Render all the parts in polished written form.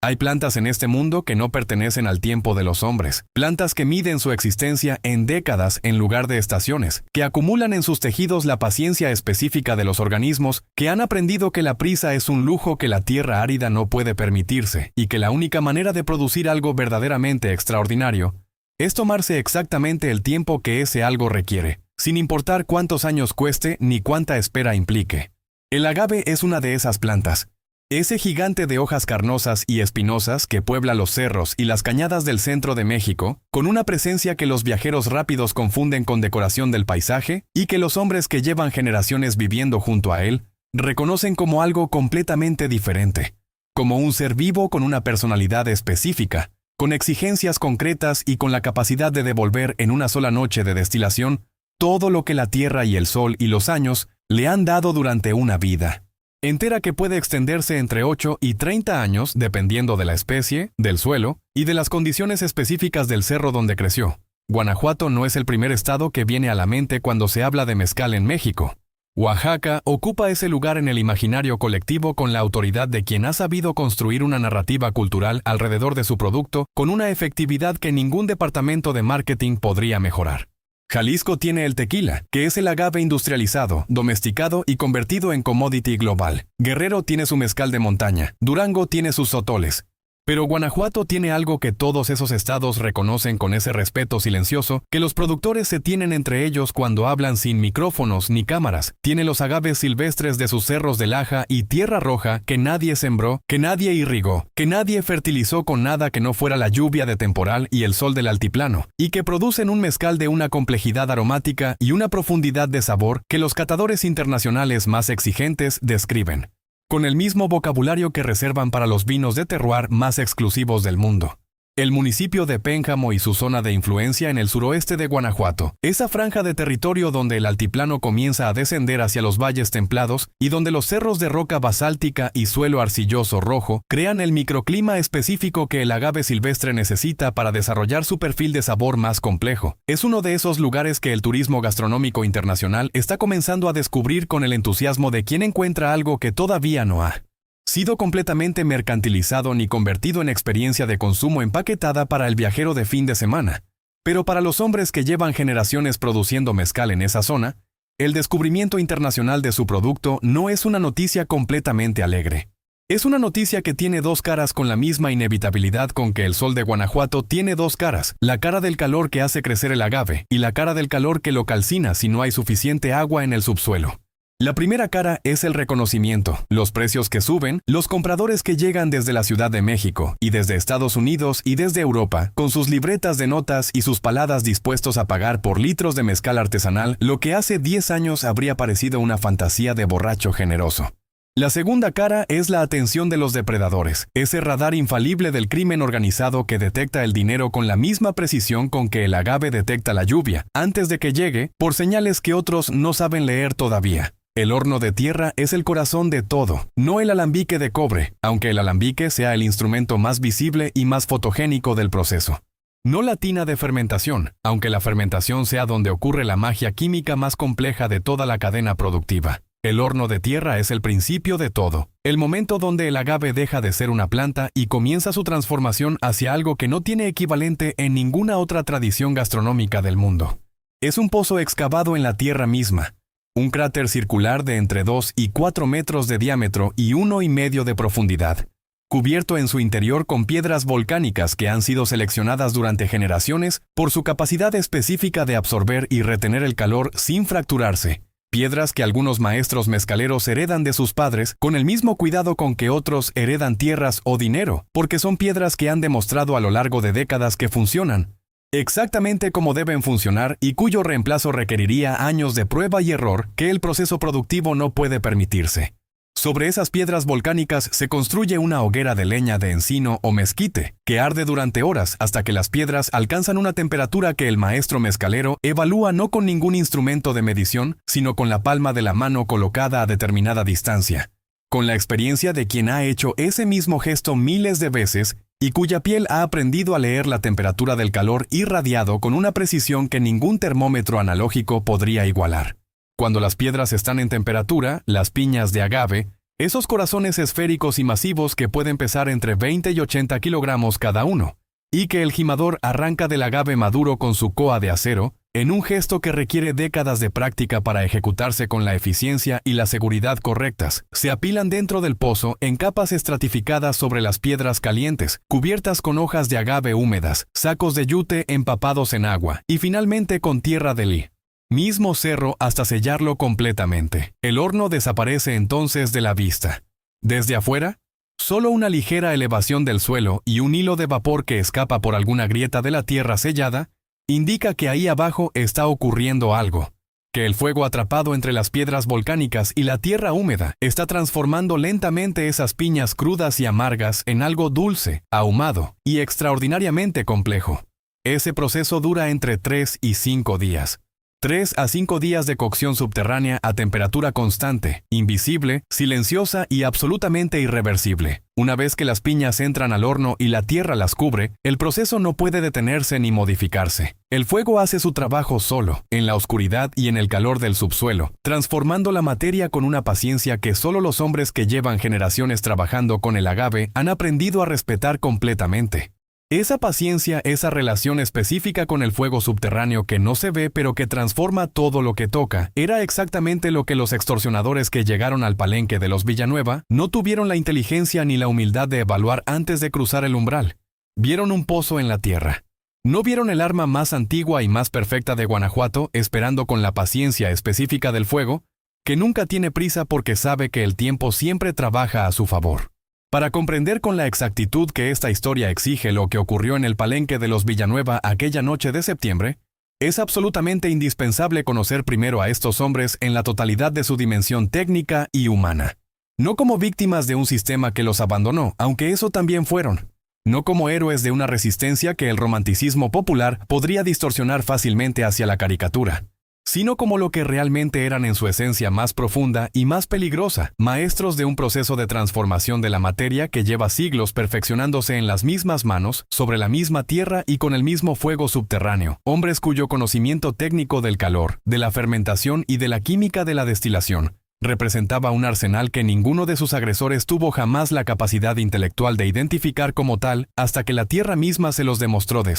Hay plantas en este mundo que no pertenecen al tiempo de los hombres, plantas que miden su existencia en décadas en lugar de estaciones, que acumulan en sus tejidos la paciencia específica de los organismos, que han aprendido que la prisa es un lujo que la tierra árida no puede permitirse, y que la única manera de producir algo verdaderamente extraordinario es tomarse exactamente el tiempo que ese algo requiere, sin importar cuántos años cueste ni cuánta espera implique. El agave es una de esas plantas. Ese gigante de hojas carnosas y espinosas que puebla los cerros y las cañadas del centro de México, con una presencia que los viajeros rápidos confunden con decoración del paisaje y que los hombres que llevan generaciones viviendo junto a él reconocen como algo completamente diferente, como un ser vivo con una personalidad específica, con exigencias concretas y con la capacidad de devolver en una sola noche de destilación todo lo que la tierra y el sol y los años le han dado durante una vida entera, que puede extenderse entre 8 y 30 años dependiendo de la especie, del suelo y de las condiciones específicas del cerro donde creció. Guanajuato no es el primer estado que viene a la mente cuando se habla de mezcal en México. Oaxaca ocupa ese lugar en el imaginario colectivo con la autoridad de quien ha sabido construir una narrativa cultural alrededor de su producto con una efectividad que ningún departamento de marketing podría mejorar. Jalisco tiene el tequila, que es el agave industrializado, domesticado y convertido en commodity global. Guerrero tiene su mezcal de montaña. Durango tiene sus sotoles. Pero Guanajuato tiene algo que todos esos estados reconocen con ese respeto silencioso que los productores se tienen entre ellos cuando hablan sin micrófonos ni cámaras. Tiene los agaves silvestres de sus cerros de laja y tierra roja que nadie sembró, que nadie irrigó, que nadie fertilizó con nada que no fuera la lluvia de temporal y el sol del altiplano, y que producen un mezcal de una complejidad aromática y una profundidad de sabor que los catadores internacionales más exigentes describen con el mismo vocabulario que reservan para los vinos de terroir más exclusivos del mundo. El municipio de Pénjamo y su zona de influencia en el suroeste de Guanajuato, esa franja de territorio donde el altiplano comienza a descender hacia los valles templados y donde los cerros de roca basáltica y suelo arcilloso rojo crean el microclima específico que el agave silvestre necesita para desarrollar su perfil de sabor más complejo. Es uno de esos lugares que el turismo gastronómico internacional está comenzando a descubrir con el entusiasmo de quien encuentra algo que todavía no ha sido completamente mercantilizado ni convertido en experiencia de consumo empaquetada para el viajero de fin de semana. Pero para los hombres que llevan generaciones produciendo mezcal en esa zona, el descubrimiento internacional de su producto no es una noticia completamente alegre. Es una noticia que tiene dos caras con la misma inevitabilidad con que el sol de Guanajuato tiene dos caras, la cara del calor que hace crecer el agave y la cara del calor que lo calcina si no hay suficiente agua en el subsuelo. La primera cara es el reconocimiento, los precios que suben, los compradores que llegan desde la Ciudad de México y desde Estados Unidos y desde Europa, con sus libretas de notas y sus paladas dispuestos a pagar por litros de mezcal artesanal lo que hace 10 años habría parecido una fantasía de borracho generoso. La segunda cara es la atención de los depredadores, ese radar infalible del crimen organizado que detecta el dinero con la misma precisión con que el agave detecta la lluvia, antes de que llegue, por señales que otros no saben leer todavía. El horno de tierra es el corazón de todo, no el alambique de cobre, aunque el alambique sea el instrumento más visible y más fotogénico del proceso. No la tina de fermentación, aunque la fermentación sea donde ocurre la magia química más compleja de toda la cadena productiva. El horno de tierra es el principio de todo, el momento donde el agave deja de ser una planta y comienza su transformación hacia algo que no tiene equivalente en ninguna otra tradición gastronómica del mundo. Es un pozo excavado en la tierra misma, un cráter circular de entre 2 y 4 metros de diámetro y 1,5 de profundidad, cubierto en su interior con piedras volcánicas que han sido seleccionadas durante generaciones por su capacidad específica de absorber y retener el calor sin fracturarse. Piedras que algunos maestros mezcaleros heredan de sus padres con el mismo cuidado con que otros heredan tierras o dinero, porque son piedras que han demostrado a lo largo de décadas que funcionan exactamente como deben funcionar y cuyo reemplazo requeriría años de prueba y error que el proceso productivo no puede permitirse. Sobre esas piedras volcánicas se construye una hoguera de leña de encino o mezquite, que arde durante horas hasta que las piedras alcanzan una temperatura que el maestro mezcalero evalúa no con ningún instrumento de medición, sino con la palma de la mano colocada a determinada distancia. Con la experiencia de quien ha hecho ese mismo gesto miles de veces y cuya piel ha aprendido a leer la temperatura del calor irradiado con una precisión que ningún termómetro analógico podría igualar. Cuando las piedras están en temperatura, las piñas de agave, Esos corazones esféricos y masivos que pueden pesar entre 20 y 80 kilogramos cada uno, y que el gimador arranca del agave maduro con su coa de acero, en un gesto que requiere décadas de práctica para ejecutarse con la eficiencia y la seguridad correctas, se apilan dentro del pozo en capas estratificadas sobre las piedras calientes, cubiertas con hojas de agave húmedas, sacos de yute empapados en agua, y finalmente con tierra de lí. Mismo cerro hasta sellarlo completamente. El horno desaparece entonces de la vista. Desde afuera, solo una ligera elevación del suelo y un hilo de vapor que escapa por alguna grieta de la tierra sellada, indica que ahí abajo está ocurriendo algo, que el fuego atrapado entre las piedras volcánicas y la tierra húmeda está transformando lentamente esas piñas crudas y amargas en algo dulce, ahumado y extraordinariamente complejo. Ese proceso dura entre 3 y 5 días. 3 a 5 días de cocción subterránea a temperatura constante, invisible, silenciosa y absolutamente irreversible. Una vez que las piñas entran al horno y la tierra las cubre, el proceso no puede detenerse ni modificarse. El fuego hace su trabajo solo, en la oscuridad y en el calor del subsuelo, transformando la materia con una paciencia que solo los hombres que llevan generaciones trabajando con el agave han aprendido a respetar completamente. Esa paciencia, esa relación específica con el fuego subterráneo que no se ve pero que transforma todo lo que toca, era exactamente lo que los extorsionadores que llegaron al palenque de los Villanueva no tuvieron la inteligencia ni la humildad de evaluar antes de cruzar el umbral. Vieron un pozo en la tierra. No vieron el arma más antigua y más perfecta de Guanajuato esperando con la paciencia específica del fuego, que nunca tiene prisa porque sabe que el tiempo siempre trabaja a su favor. Para comprender con la exactitud que esta historia exige lo que ocurrió en el palenque de los Villanueva aquella noche de septiembre, es absolutamente indispensable conocer primero a estos hombres en la totalidad de su dimensión técnica y humana. No como víctimas de un sistema que los abandonó, aunque eso también fueron. No como héroes de una resistencia que el romanticismo popular podría distorsionar fácilmente hacia la caricatura, sino como lo que realmente eran en su esencia más profunda y más peligrosa, maestros de un proceso de transformación de la materia que lleva siglos perfeccionándose en las mismas manos, sobre la misma tierra y con el mismo fuego subterráneo, hombres cuyo conocimiento técnico del calor, de la fermentación y de la química de la destilación, representaba un arsenal que ninguno de sus agresores tuvo jamás la capacidad intelectual de identificar como tal hasta que la tierra misma se los demostró de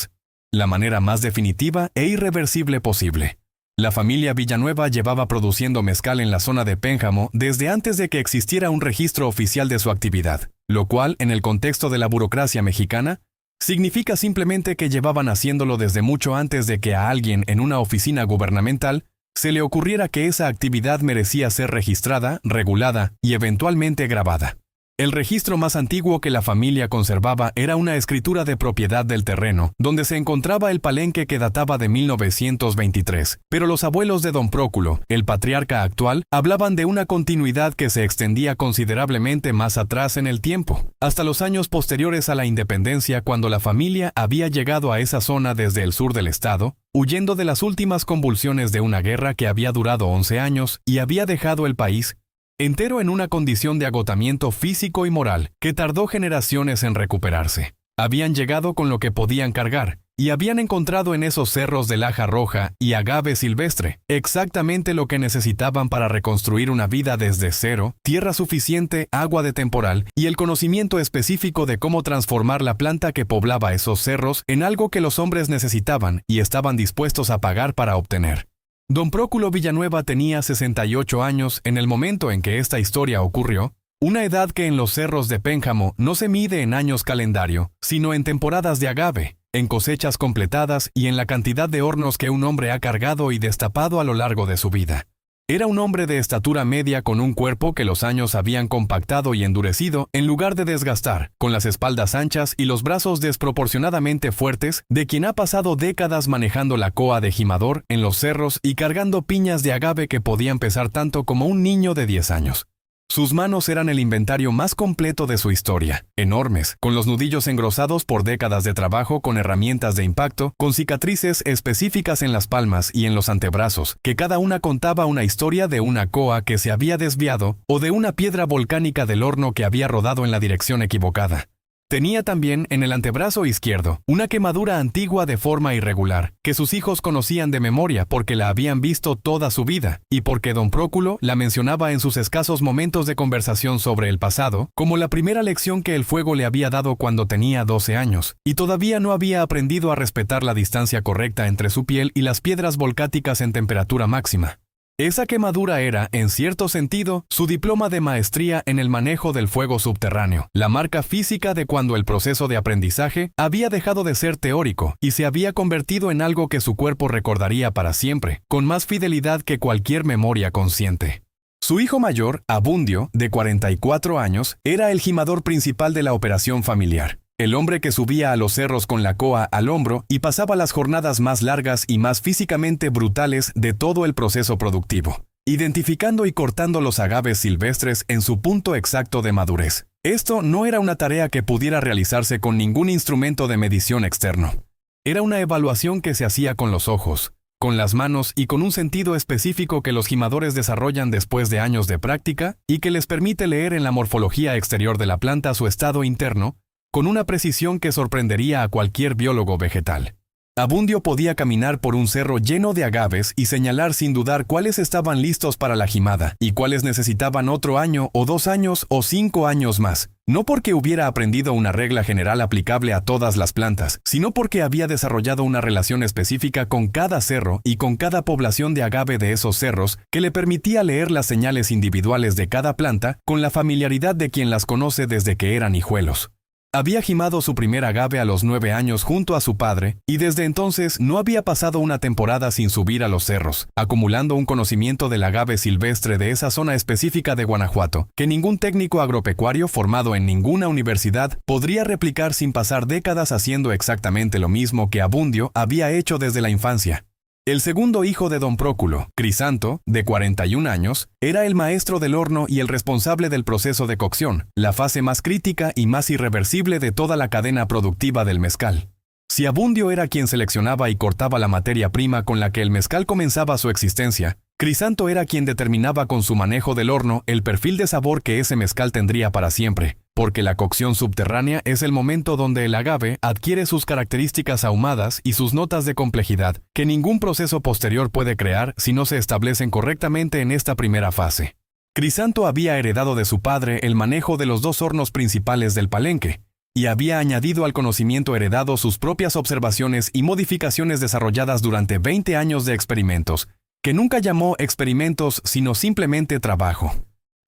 la manera más definitiva e irreversible posible. La familia Villanueva llevaba produciendo mezcal en la zona de Pénjamo desde antes de que existiera un registro oficial de su actividad, lo cual, en el contexto de la burocracia mexicana, significa simplemente que llevaban haciéndolo desde mucho antes de que a alguien en una oficina gubernamental se le ocurriera que esa actividad merecía ser registrada, regulada y eventualmente grabada. El registro más antiguo que la familia conservaba era una escritura de propiedad del terreno, donde se encontraba el palenque que databa de 1923. Pero los abuelos de don Próculo, el patriarca actual, hablaban de una continuidad que se extendía considerablemente más atrás en el tiempo, hasta los años posteriores a la independencia, cuando la familia había llegado a esa zona desde el sur del estado, huyendo de las últimas convulsiones de una guerra que había durado 11 años y había dejado el país entero en una condición de agotamiento físico y moral que tardó generaciones en recuperarse. Habían llegado con lo que podían cargar, y habían encontrado en esos cerros de laja roja y agave silvestre exactamente lo que necesitaban para reconstruir una vida desde cero, tierra suficiente, agua de temporal y el conocimiento específico de cómo transformar la planta que poblaba esos cerros en algo que los hombres necesitaban y estaban dispuestos a pagar para obtener. Don Próculo Villanueva tenía 68 años en el momento en que esta historia ocurrió, una edad que en los cerros de Pénjamo no se mide en años calendario, sino en temporadas de agave, en cosechas completadas y en la cantidad de hornos que un hombre ha cargado y destapado a lo largo de su vida. Era un hombre de estatura media con un cuerpo que los años habían compactado y endurecido en lugar de desgastar, con las espaldas anchas y los brazos desproporcionadamente fuertes, de quien ha pasado décadas manejando la coa de gimador en los cerros y cargando piñas de agave que podían pesar tanto como un niño de 10 años. Sus manos eran el inventario más completo de su historia, enormes, con los nudillos engrosados por décadas de trabajo con herramientas de impacto, con cicatrices específicas en las palmas y en los antebrazos, que cada una contaba una historia de una coa que se había desviado o de una piedra volcánica del horno que había rodado en la dirección equivocada. Tenía también en el antebrazo izquierdo una quemadura antigua de forma irregular, que sus hijos conocían de memoria porque la habían visto toda su vida, y porque don Próculo la mencionaba en sus escasos momentos de conversación sobre el pasado, como la primera lección que el fuego le había dado cuando tenía 12 años, y todavía no había aprendido a respetar la distancia correcta entre su piel y las piedras volcáticas en temperatura máxima. Esa quemadura era, en cierto sentido, su diploma de maestría en el manejo del fuego subterráneo, la marca física de cuando el proceso de aprendizaje había dejado de ser teórico y se había convertido en algo que su cuerpo recordaría para siempre, con más fidelidad que cualquier memoria consciente. Su hijo mayor, Abundio, de 44 años, era el gimador principal de la operación familiar. El hombre que subía a los cerros con la coa al hombro y pasaba las jornadas más largas y más físicamente brutales de todo el proceso productivo, identificando y cortando los agaves silvestres en su punto exacto de madurez. Esto no era una tarea que pudiera realizarse con ningún instrumento de medición externo. Era una evaluación que se hacía con los ojos, con las manos y con un sentido específico que los gimadores desarrollan después de años de práctica y que les permite leer en la morfología exterior de la planta su estado interno, con una precisión que sorprendería a cualquier biólogo vegetal. Abundio podía caminar por un cerro lleno de agaves y señalar sin dudar cuáles estaban listos para la gimada y cuáles necesitaban otro año o 2 años o 5 años más, no porque hubiera aprendido una regla general aplicable a todas las plantas, sino porque había desarrollado una relación específica con cada cerro y con cada población de agave de esos cerros que le permitía leer las señales individuales de cada planta con la familiaridad de quien las conoce desde que eran hijuelos. Había gimado su primer agave a los 9 años junto a su padre, y desde entonces no había pasado una temporada sin subir a los cerros, acumulando un conocimiento del agave silvestre de esa zona específica de Guanajuato, que ningún técnico agropecuario formado en ninguna universidad podría replicar sin pasar décadas haciendo exactamente lo mismo que Abundio había hecho desde la infancia. El segundo hijo de don Próculo, Crisanto, de 41 años, era el maestro del horno y el responsable del proceso de cocción, la fase más crítica y más irreversible de toda la cadena productiva del mezcal. Si Abundio era quien seleccionaba y cortaba la materia prima con la que el mezcal comenzaba su existencia, Crisanto era quien determinaba con su manejo del horno el perfil de sabor que ese mezcal tendría para siempre, porque la cocción subterránea es el momento donde el agave adquiere sus características ahumadas y sus notas de complejidad, que ningún proceso posterior puede crear si no se establecen correctamente en esta primera fase. Crisanto había heredado de su padre el manejo de los 2 hornos principales del Palenque, y había añadido al conocimiento heredado sus propias observaciones y modificaciones desarrolladas durante 20 años de experimentos, que nunca llamó experimentos sino simplemente trabajo.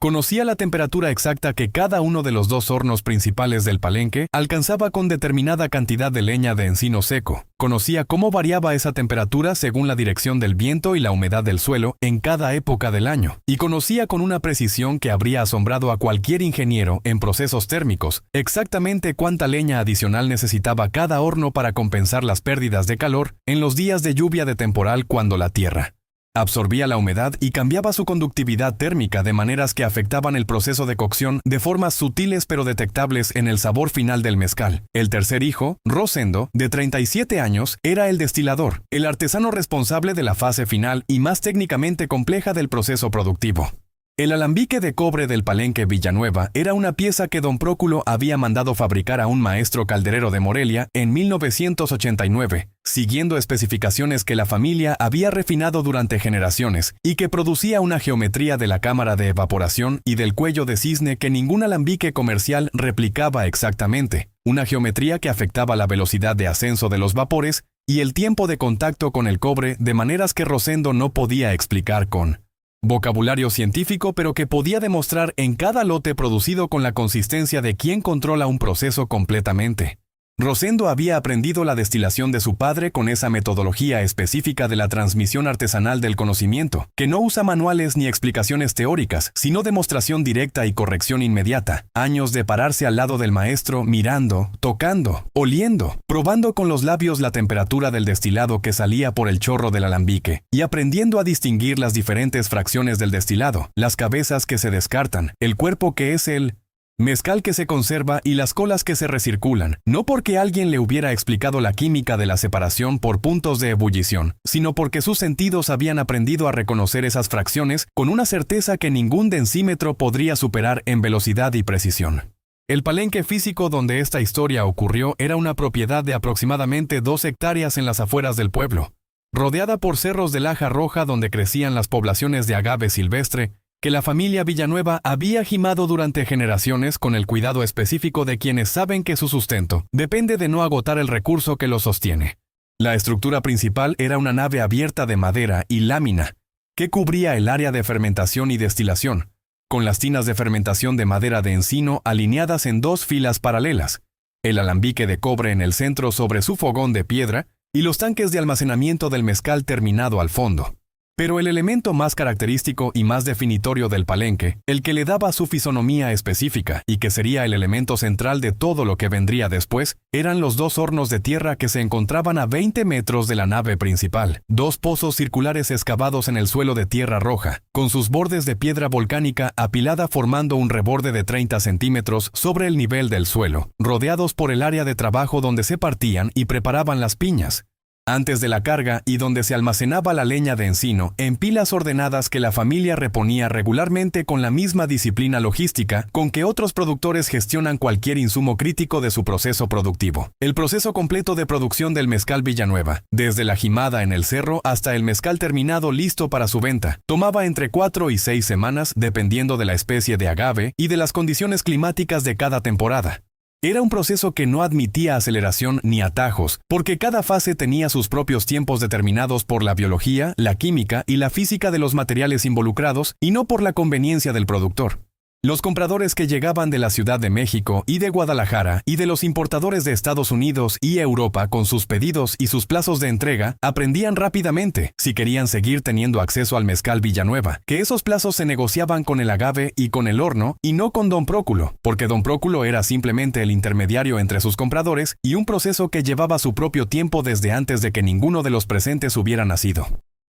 Conocía la temperatura exacta que cada uno de los 2 hornos principales del Palenque alcanzaba con determinada cantidad de leña de encino seco. Conocía cómo variaba esa temperatura según la dirección del viento y la humedad del suelo en cada época del año. Y conocía con una precisión que habría asombrado a cualquier ingeniero en procesos térmicos exactamente cuánta leña adicional necesitaba cada horno para compensar las pérdidas de calor en los días de lluvia de temporal cuando la tierra absorbía la humedad y cambiaba su conductividad térmica de maneras que afectaban el proceso de cocción de formas sutiles pero detectables en el sabor final del mezcal. El tercer hijo, Rosendo, de 37 años, era el destilador, el artesano responsable de la fase final y más técnicamente compleja del proceso productivo. El alambique de cobre del Palenque Villanueva era una pieza que don Próculo había mandado fabricar a un maestro calderero de Morelia en 1989, siguiendo especificaciones que la familia había refinado durante generaciones y que producía una geometría de la cámara de evaporación y del cuello de cisne que ningún alambique comercial replicaba exactamente, una geometría que afectaba la velocidad de ascenso de los vapores y el tiempo de contacto con el cobre de maneras que Rosendo no podía explicar con vocabulario científico, pero que podía demostrar en cada lote producido con la consistencia de quien controla un proceso completamente. Rosendo había aprendido la destilación de su padre con esa metodología específica de la transmisión artesanal del conocimiento, que no usa manuales ni explicaciones teóricas, sino demostración directa y corrección inmediata. Años de pararse al lado del maestro, mirando, tocando, oliendo, probando con los labios la temperatura del destilado que salía por el chorro del alambique, y aprendiendo a distinguir las diferentes fracciones del destilado, las cabezas que se descartan, el cuerpo que es el mezcal que se conserva y las colas que se recirculan, no porque alguien le hubiera explicado la química de la separación por puntos de ebullición, sino porque sus sentidos habían aprendido a reconocer esas fracciones con una certeza que ningún densímetro podría superar en velocidad y precisión. El palenque físico donde esta historia ocurrió era una propiedad de aproximadamente 2 hectáreas en las afueras del pueblo, rodeada por cerros de laja roja donde crecían las poblaciones de agave silvestre, que la familia Villanueva había gimado durante generaciones con el cuidado específico de quienes saben que su sustento depende de no agotar el recurso que lo sostiene. La estructura principal era una nave abierta de madera y lámina, que cubría el área de fermentación y destilación, con las tinas de fermentación de madera de encino alineadas en 2 filas paralelas, el alambique de cobre en el centro sobre su fogón de piedra y los tanques de almacenamiento del mezcal terminado al fondo. Pero el elemento más característico y más definitorio del palenque, el que le daba su fisonomía específica y que sería el elemento central de todo lo que vendría después, eran los 2 hornos de tierra que se encontraban a 20 metros de la nave principal, 2 pozos circulares excavados en el suelo de tierra roja, con sus bordes de piedra volcánica apilada formando un reborde de 30 centímetros sobre el nivel del suelo, rodeados por el área de trabajo donde se partían y preparaban las piñas, antes de la carga y donde se almacenaba la leña de encino en pilas ordenadas que la familia reponía regularmente con la misma disciplina logística con que otros productores gestionan cualquier insumo crítico de su proceso productivo. El proceso completo de producción del mezcal Villanueva, desde la jimada en el cerro hasta el mezcal terminado listo para su venta, tomaba entre 4 y 6 semanas dependiendo de la especie de agave y de las condiciones climáticas de cada temporada. Era un proceso que no admitía aceleración ni atajos, porque cada fase tenía sus propios tiempos determinados por la biología, la química y la física de los materiales involucrados y no por la conveniencia del productor. Los compradores que llegaban de la Ciudad de México y de Guadalajara y de los importadores de Estados Unidos y Europa con sus pedidos y sus plazos de entrega aprendían rápidamente, si querían seguir teniendo acceso al mezcal Villanueva, que esos plazos se negociaban con el agave y con el horno y no con Don Próculo, porque Don Próculo era simplemente el intermediario entre sus compradores y un proceso que llevaba su propio tiempo desde antes de que ninguno de los presentes hubiera nacido.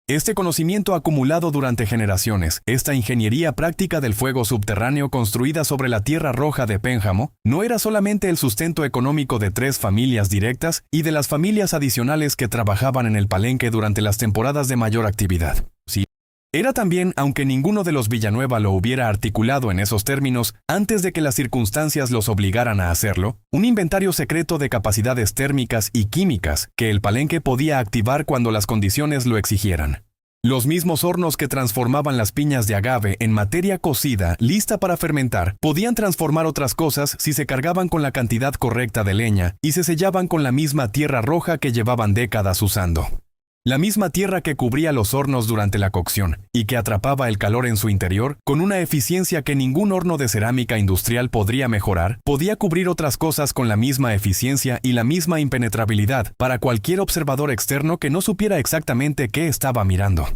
Este conocimiento acumulado durante generaciones, esta ingeniería práctica del fuego subterráneo construida sobre la tierra roja de Pénjamo, no era solamente el sustento económico de 3 familias directas y de las familias adicionales que trabajaban en el palenque durante las temporadas de mayor actividad. Sí, era también, aunque ninguno de los Villanueva lo hubiera articulado en esos términos antes de que las circunstancias los obligaran a hacerlo, un inventario secreto de capacidades térmicas y químicas que el palenque podía activar cuando las condiciones lo exigieran. Los mismos hornos que transformaban las piñas de agave en materia cocida lista para fermentar podían transformar otras cosas si se cargaban con la cantidad correcta de leña y se sellaban con la misma tierra roja que llevaban décadas usando. La misma tierra que cubría los hornos durante la cocción y que atrapaba el calor en su interior con una eficiencia que ningún horno de cerámica industrial podría mejorar, podía cubrir otras cosas con la misma eficiencia y la misma impenetrabilidad para cualquier observador externo que no supiera exactamente qué estaba mirando.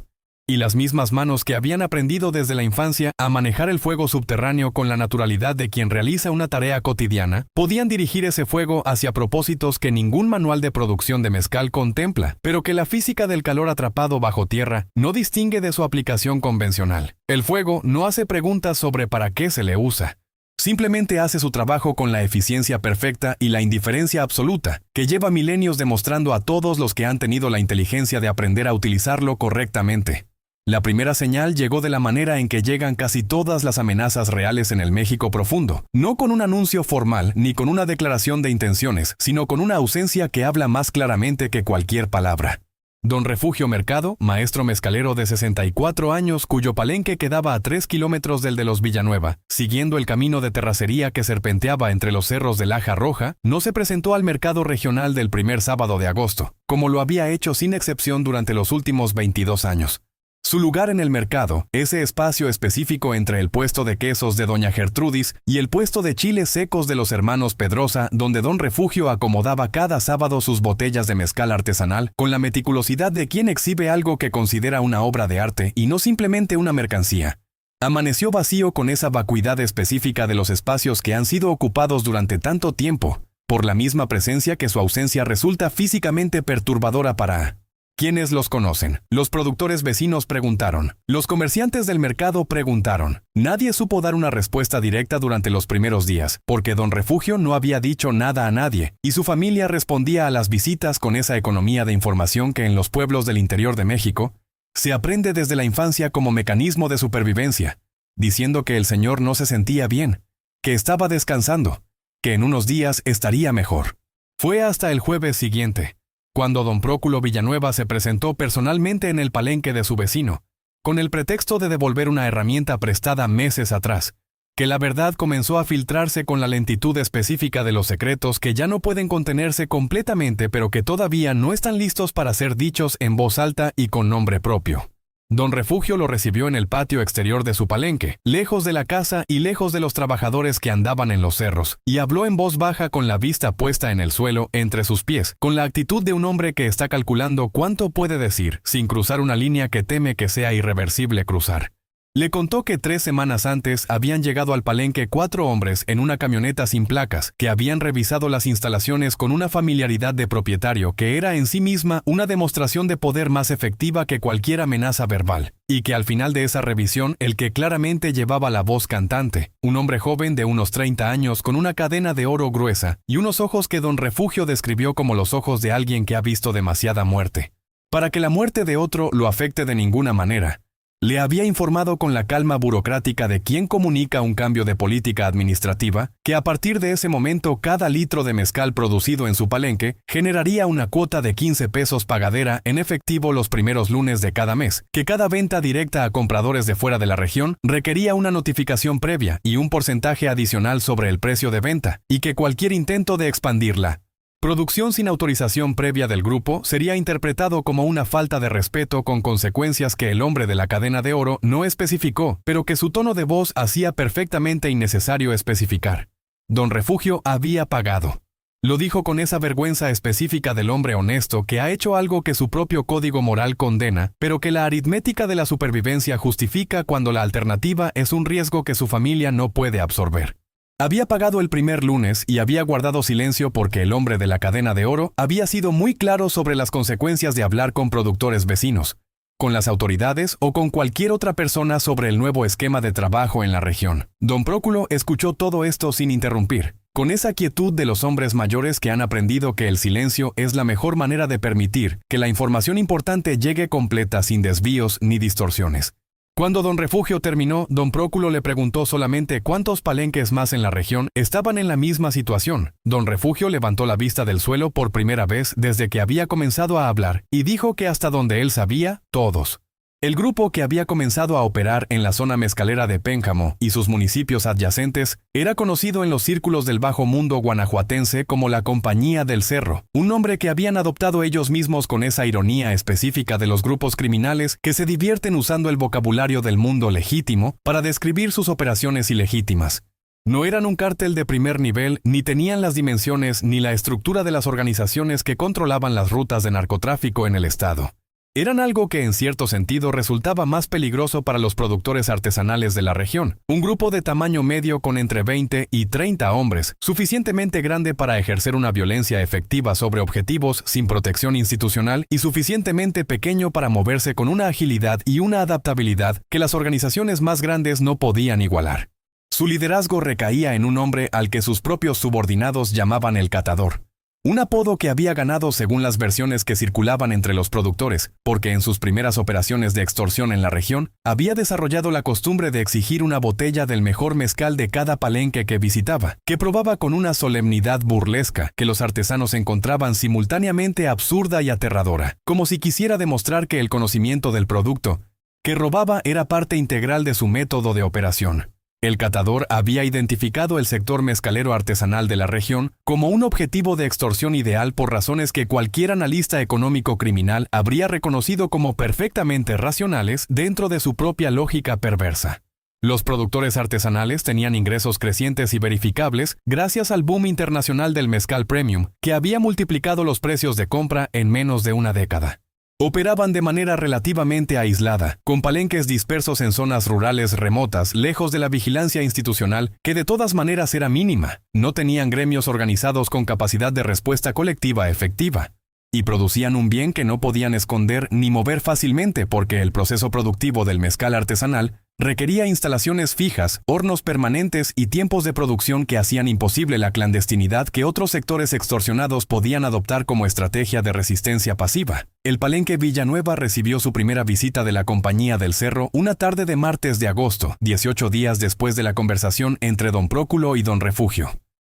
Y las mismas manos que habían aprendido desde la infancia a manejar el fuego subterráneo con la naturalidad de quien realiza una tarea cotidiana, podían dirigir ese fuego hacia propósitos que ningún manual de producción de mezcal contempla, pero que la física del calor atrapado bajo tierra no distingue de su aplicación convencional. El fuego no hace preguntas sobre para qué se le usa. Simplemente hace su trabajo con la eficiencia perfecta y la indiferencia absoluta, que lleva milenios demostrando a todos los que han tenido la inteligencia de aprender a utilizarlo correctamente. La primera señal llegó de la manera en que llegan casi todas las amenazas reales en el México profundo, no con un anuncio formal ni con una declaración de intenciones, sino con una ausencia que habla más claramente que cualquier palabra. Don Refugio Mercado, maestro mezcalero de 64 años cuyo palenque quedaba a 3 kilómetros del de los Villanueva, siguiendo el camino de terracería que serpenteaba entre los cerros de Laja Roja, no se presentó al mercado regional del primer sábado de agosto, como lo había hecho sin excepción durante los últimos 22 años. Su lugar en el mercado, ese espacio específico entre el puesto de quesos de Doña Gertrudis y el puesto de chiles secos de los hermanos Pedrosa, donde Don Refugio acomodaba cada sábado sus botellas de mezcal artesanal con la meticulosidad de quien exhibe algo que considera una obra de arte y no simplemente una mercancía. Amaneció vacío con esa vacuidad específica de los espacios que han sido ocupados durante tanto tiempo, por la misma presencia que su ausencia resulta físicamente perturbadora para... ¿Quiénes los conocen? Los productores vecinos preguntaron. Los comerciantes del mercado preguntaron. Nadie supo dar una respuesta directa durante los primeros días, porque Don Refugio no había dicho nada a nadie, y su familia respondía a las visitas con esa economía de información que en los pueblos del interior de México se aprende desde la infancia como mecanismo de supervivencia, diciendo que el señor no se sentía bien, que estaba descansando, que en unos días estaría mejor. Fue hasta el jueves siguiente, cuando don Próculo Villanueva se presentó personalmente en el palenque de su vecino, con el pretexto de devolver una herramienta prestada meses atrás, que la verdad comenzó a filtrarse con la lentitud específica de los secretos que ya no pueden contenerse completamente pero que todavía no están listos para ser dichos en voz alta y con nombre propio. Don Refugio lo recibió en el patio exterior de su palenque, lejos de la casa y lejos de los trabajadores que andaban en los cerros, y habló en voz baja con la vista puesta en el suelo entre sus pies, con la actitud de un hombre que está calculando cuánto puede decir sin cruzar una línea que teme que sea irreversible cruzar. Le contó que 3 semanas antes habían llegado al palenque 4 hombres en una camioneta sin placas, que habían revisado las instalaciones con una familiaridad de propietario que era en sí misma una demostración de poder más efectiva que cualquier amenaza verbal, y que al final de esa revisión el que claramente llevaba la voz cantante, un hombre joven de unos 30 años con una cadena de oro gruesa y unos ojos que don Refugio describió como los ojos de alguien que ha visto demasiada muerte, para que la muerte de otro lo afecte de ninguna manera. Le había informado con la calma burocrática de quien comunica un cambio de política administrativa, que a partir de ese momento cada litro de mezcal producido en su palenque generaría una cuota de 15 pesos pagadera en efectivo los primeros lunes de cada mes, que cada venta directa a compradores de fuera de la región requería una notificación previa y un porcentaje adicional sobre el precio de venta, y que cualquier intento de expandirla producción sin autorización previa del grupo sería interpretado como una falta de respeto con consecuencias que el hombre de la cadena de oro no especificó, pero que su tono de voz hacía perfectamente innecesario especificar. Don Refugio había pagado. Lo dijo con esa vergüenza específica del hombre honesto que ha hecho algo que su propio código moral condena, pero que la aritmética de la supervivencia justifica cuando la alternativa es un riesgo que su familia no puede absorber. Había pagado el primer lunes y había guardado silencio porque el hombre de la cadena de oro había sido muy claro sobre las consecuencias de hablar con productores vecinos, con las autoridades o con cualquier otra persona sobre el nuevo esquema de trabajo en la región. Don Próculo escuchó todo esto sin interrumpir, con esa quietud de los hombres mayores que han aprendido que el silencio es la mejor manera de permitir que la información importante llegue completa sin desvíos ni distorsiones. Cuando don Refugio terminó, don Próculo le preguntó solamente cuántos palenques más en la región estaban en la misma situación. Don Refugio levantó la vista del suelo por primera vez desde que había comenzado a hablar y dijo que hasta donde él sabía, todos. El grupo que había comenzado a operar en la zona mezcalera de Pénjamo y sus municipios adyacentes era conocido en los círculos del bajo mundo guanajuatense como la Compañía del Cerro, un nombre que habían adoptado ellos mismos con esa ironía específica de los grupos criminales que se divierten usando el vocabulario del mundo legítimo para describir sus operaciones ilegítimas. No eran un cártel de primer nivel, ni tenían las dimensiones ni la estructura de las organizaciones que controlaban las rutas de narcotráfico en el estado. Eran algo que en cierto sentido resultaba más peligroso para los productores artesanales de la región, un grupo de tamaño medio con entre 20 y 30 hombres, suficientemente grande para ejercer una violencia efectiva sobre objetivos sin protección institucional y suficientemente pequeño para moverse con una agilidad y una adaptabilidad que las organizaciones más grandes no podían igualar. Su liderazgo recaía en un hombre al que sus propios subordinados llamaban el Catador. Un apodo que había ganado según las versiones que circulaban entre los productores, porque en sus primeras operaciones de extorsión en la región, había desarrollado la costumbre de exigir una botella del mejor mezcal de cada palenque que visitaba, que probaba con una solemnidad burlesca que los artesanos encontraban simultáneamente absurda y aterradora, como si quisiera demostrar que el conocimiento del producto que robaba era parte integral de su método de operación. El Catador había identificado el sector mezcalero artesanal de la región como un objetivo de extorsión ideal por razones que cualquier analista económico criminal habría reconocido como perfectamente racionales dentro de su propia lógica perversa. Los productores artesanales tenían ingresos crecientes y verificables gracias al boom internacional del mezcal premium, que había multiplicado los precios de compra en menos de una década. Operaban de manera relativamente aislada, con palenques dispersos en zonas rurales remotas, lejos de la vigilancia institucional, que de todas maneras era mínima. No tenían gremios organizados con capacidad de respuesta colectiva efectiva. Y producían un bien que no podían esconder ni mover fácilmente porque el proceso productivo del mezcal artesanal requería instalaciones fijas, hornos permanentes y tiempos de producción que hacían imposible la clandestinidad que otros sectores extorsionados podían adoptar como estrategia de resistencia pasiva. El palenque Villanueva recibió su primera visita de la Compañía del Cerro una tarde de martes de agosto, 18 días después de la conversación entre don Próculo y don Refugio.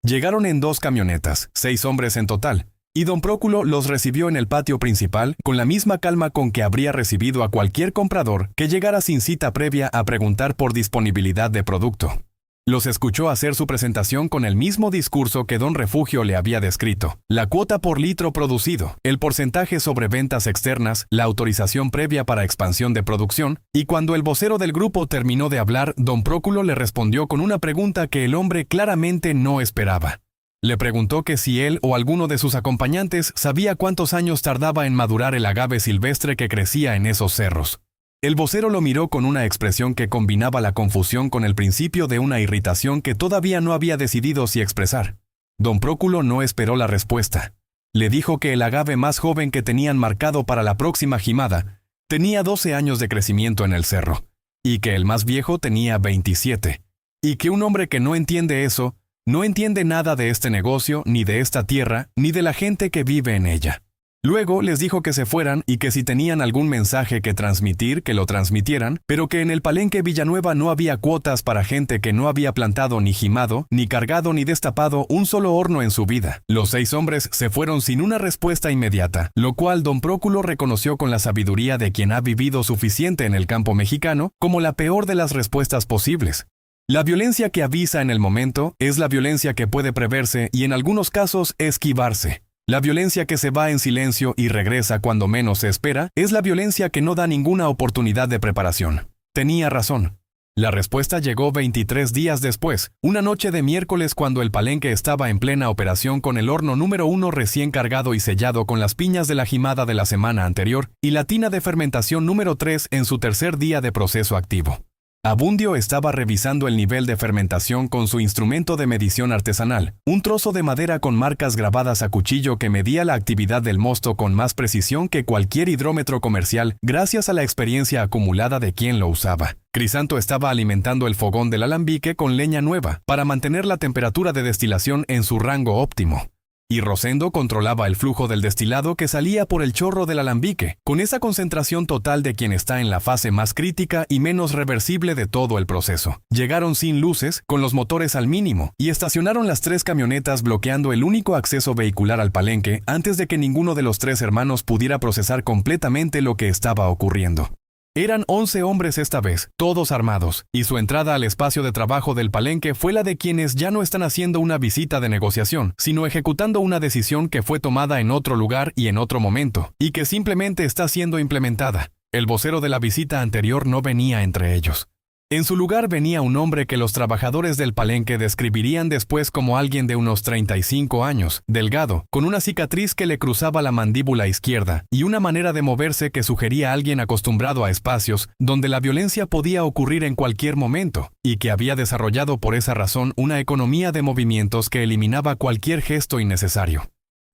Llegaron en 2 camionetas, 6 hombres en total, y don Próculo los recibió en el patio principal con la misma calma con que habría recibido a cualquier comprador que llegara sin cita previa a preguntar por disponibilidad de producto. Los escuchó hacer su presentación con el mismo discurso que don Refugio le había descrito: la cuota por litro producido, el porcentaje sobre ventas externas, la autorización previa para expansión de producción, y cuando el vocero del grupo terminó de hablar, don Próculo le respondió con una pregunta que el hombre claramente no esperaba. Le preguntó que si él o alguno de sus acompañantes sabía cuántos años tardaba en madurar el agave silvestre que crecía en esos cerros. El vocero lo miró con una expresión que combinaba la confusión con el principio de una irritación que todavía no había decidido si expresar. Don Próculo no esperó la respuesta. Le dijo que el agave más joven que tenían marcado para la próxima jimada tenía 12 años de crecimiento en el cerro, y que el más viejo tenía 27, y que un hombre que no entiende eso, no entiende nada de este negocio, ni de esta tierra, ni de la gente que vive en ella. Luego les dijo que se fueran y que si tenían algún mensaje que transmitir, que lo transmitieran, pero que en el Palenque Villanueva no había cuotas para gente que no había plantado ni jimado, ni cargado ni destapado un solo horno en su vida. Los 6 hombres se fueron sin una respuesta inmediata, lo cual don Próculo reconoció con la sabiduría de quien ha vivido suficiente en el campo mexicano como la peor de las respuestas posibles. La violencia que avisa en el momento es la violencia que puede preverse y en algunos casos esquivarse. La violencia que se va en silencio y regresa cuando menos se espera es la violencia que no da ninguna oportunidad de preparación. Tenía razón. La respuesta llegó 23 días después, una noche de miércoles cuando el Palenque estaba en plena operación con el horno número 1 recién cargado y sellado con las piñas de la jimada de la semana anterior y la tina de fermentación número 3 en su tercer día de proceso activo. Abundio estaba revisando el nivel de fermentación con su instrumento de medición artesanal, un trozo de madera con marcas grabadas a cuchillo que medía la actividad del mosto con más precisión que cualquier hidrómetro comercial gracias a la experiencia acumulada de quien lo usaba. Crisanto estaba alimentando el fogón del alambique con leña nueva para mantener la temperatura de destilación en su rango óptimo. Y Rosendo controlaba el flujo del destilado que salía por el chorro del alambique, con esa concentración total de quien está en la fase más crítica y menos reversible de todo el proceso. Llegaron sin luces, con los motores al mínimo, y estacionaron las 3 camionetas bloqueando el único acceso vehicular al Palenque antes de que ninguno de los 3 hermanos pudiera procesar completamente lo que estaba ocurriendo. Eran 11 hombres esta vez, todos armados, y su entrada al espacio de trabajo del Palenque fue la de quienes ya no están haciendo una visita de negociación, sino ejecutando una decisión que fue tomada en otro lugar y en otro momento, y que simplemente está siendo implementada. El vocero de la visita anterior no venía entre ellos. En su lugar venía un hombre que los trabajadores del Palenque describirían después como alguien de unos 35 años, delgado, con una cicatriz que le cruzaba la mandíbula izquierda y una manera de moverse que sugería a alguien acostumbrado a espacios donde la violencia podía ocurrir en cualquier momento, y que había desarrollado por esa razón una economía de movimientos que eliminaba cualquier gesto innecesario.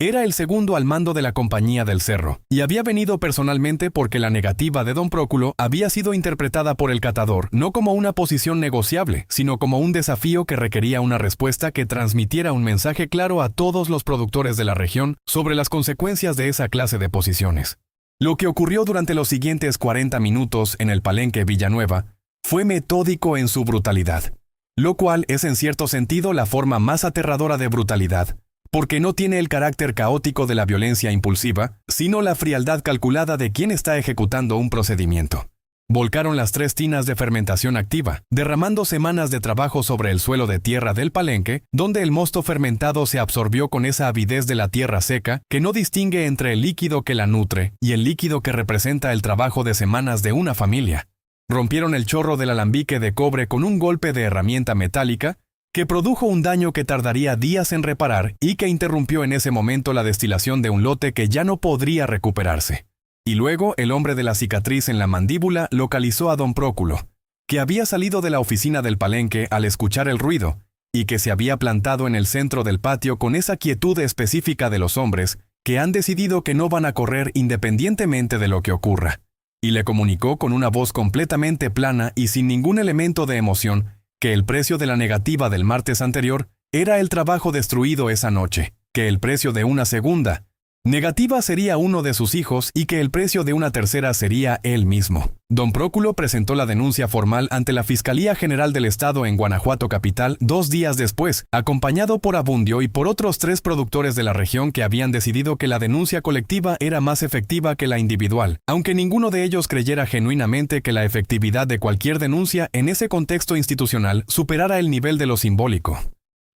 Era el segundo al mando de la Compañía del Cerro, y había venido personalmente porque la negativa de don Próculo había sido interpretada por el catador no como una posición negociable, sino como un desafío que requería una respuesta que transmitiera un mensaje claro a todos los productores de la región sobre las consecuencias de esa clase de posiciones. Lo que ocurrió durante los siguientes 40 minutos en el Palenque Villanueva fue metódico en su brutalidad, lo cual es en cierto sentido la forma más aterradora de brutalidad, porque no tiene el carácter caótico de la violencia impulsiva, sino la frialdad calculada de quien está ejecutando un procedimiento. Volcaron las 3 tinas de fermentación activa, derramando semanas de trabajo sobre el suelo de tierra del Palenque, donde el mosto fermentado se absorbió con esa avidez de la tierra seca que no distingue entre el líquido que la nutre y el líquido que representa el trabajo de semanas de una familia. Rompieron el chorro del alambique de cobre con un golpe de herramienta metálica que produjo un daño que tardaría días en reparar y que interrumpió en ese momento la destilación de un lote que ya no podría recuperarse. Y luego el hombre de la cicatriz en la mandíbula localizó a don Próculo, que había salido de la oficina del Palenque al escuchar el ruido, y que se había plantado en el centro del patio con esa quietud específica de los hombres que han decidido que no van a correr independientemente de lo que ocurra. Y le comunicó con una voz completamente plana y sin ningún elemento de emoción que el precio de la negativa del martes anterior era el trabajo destruido esa noche, que el precio de una segunda Negativa sería uno de sus hijos y que el precio de una tercera sería él mismo. Don Próculo presentó la denuncia formal ante la Fiscalía General del Estado en Guanajuato capital 2 días después, acompañado por Abundio y por otros 3 productores de la región que habían decidido que la denuncia colectiva era más efectiva que la individual, aunque ninguno de ellos creyera genuinamente que la efectividad de cualquier denuncia en ese contexto institucional superara el nivel de lo simbólico.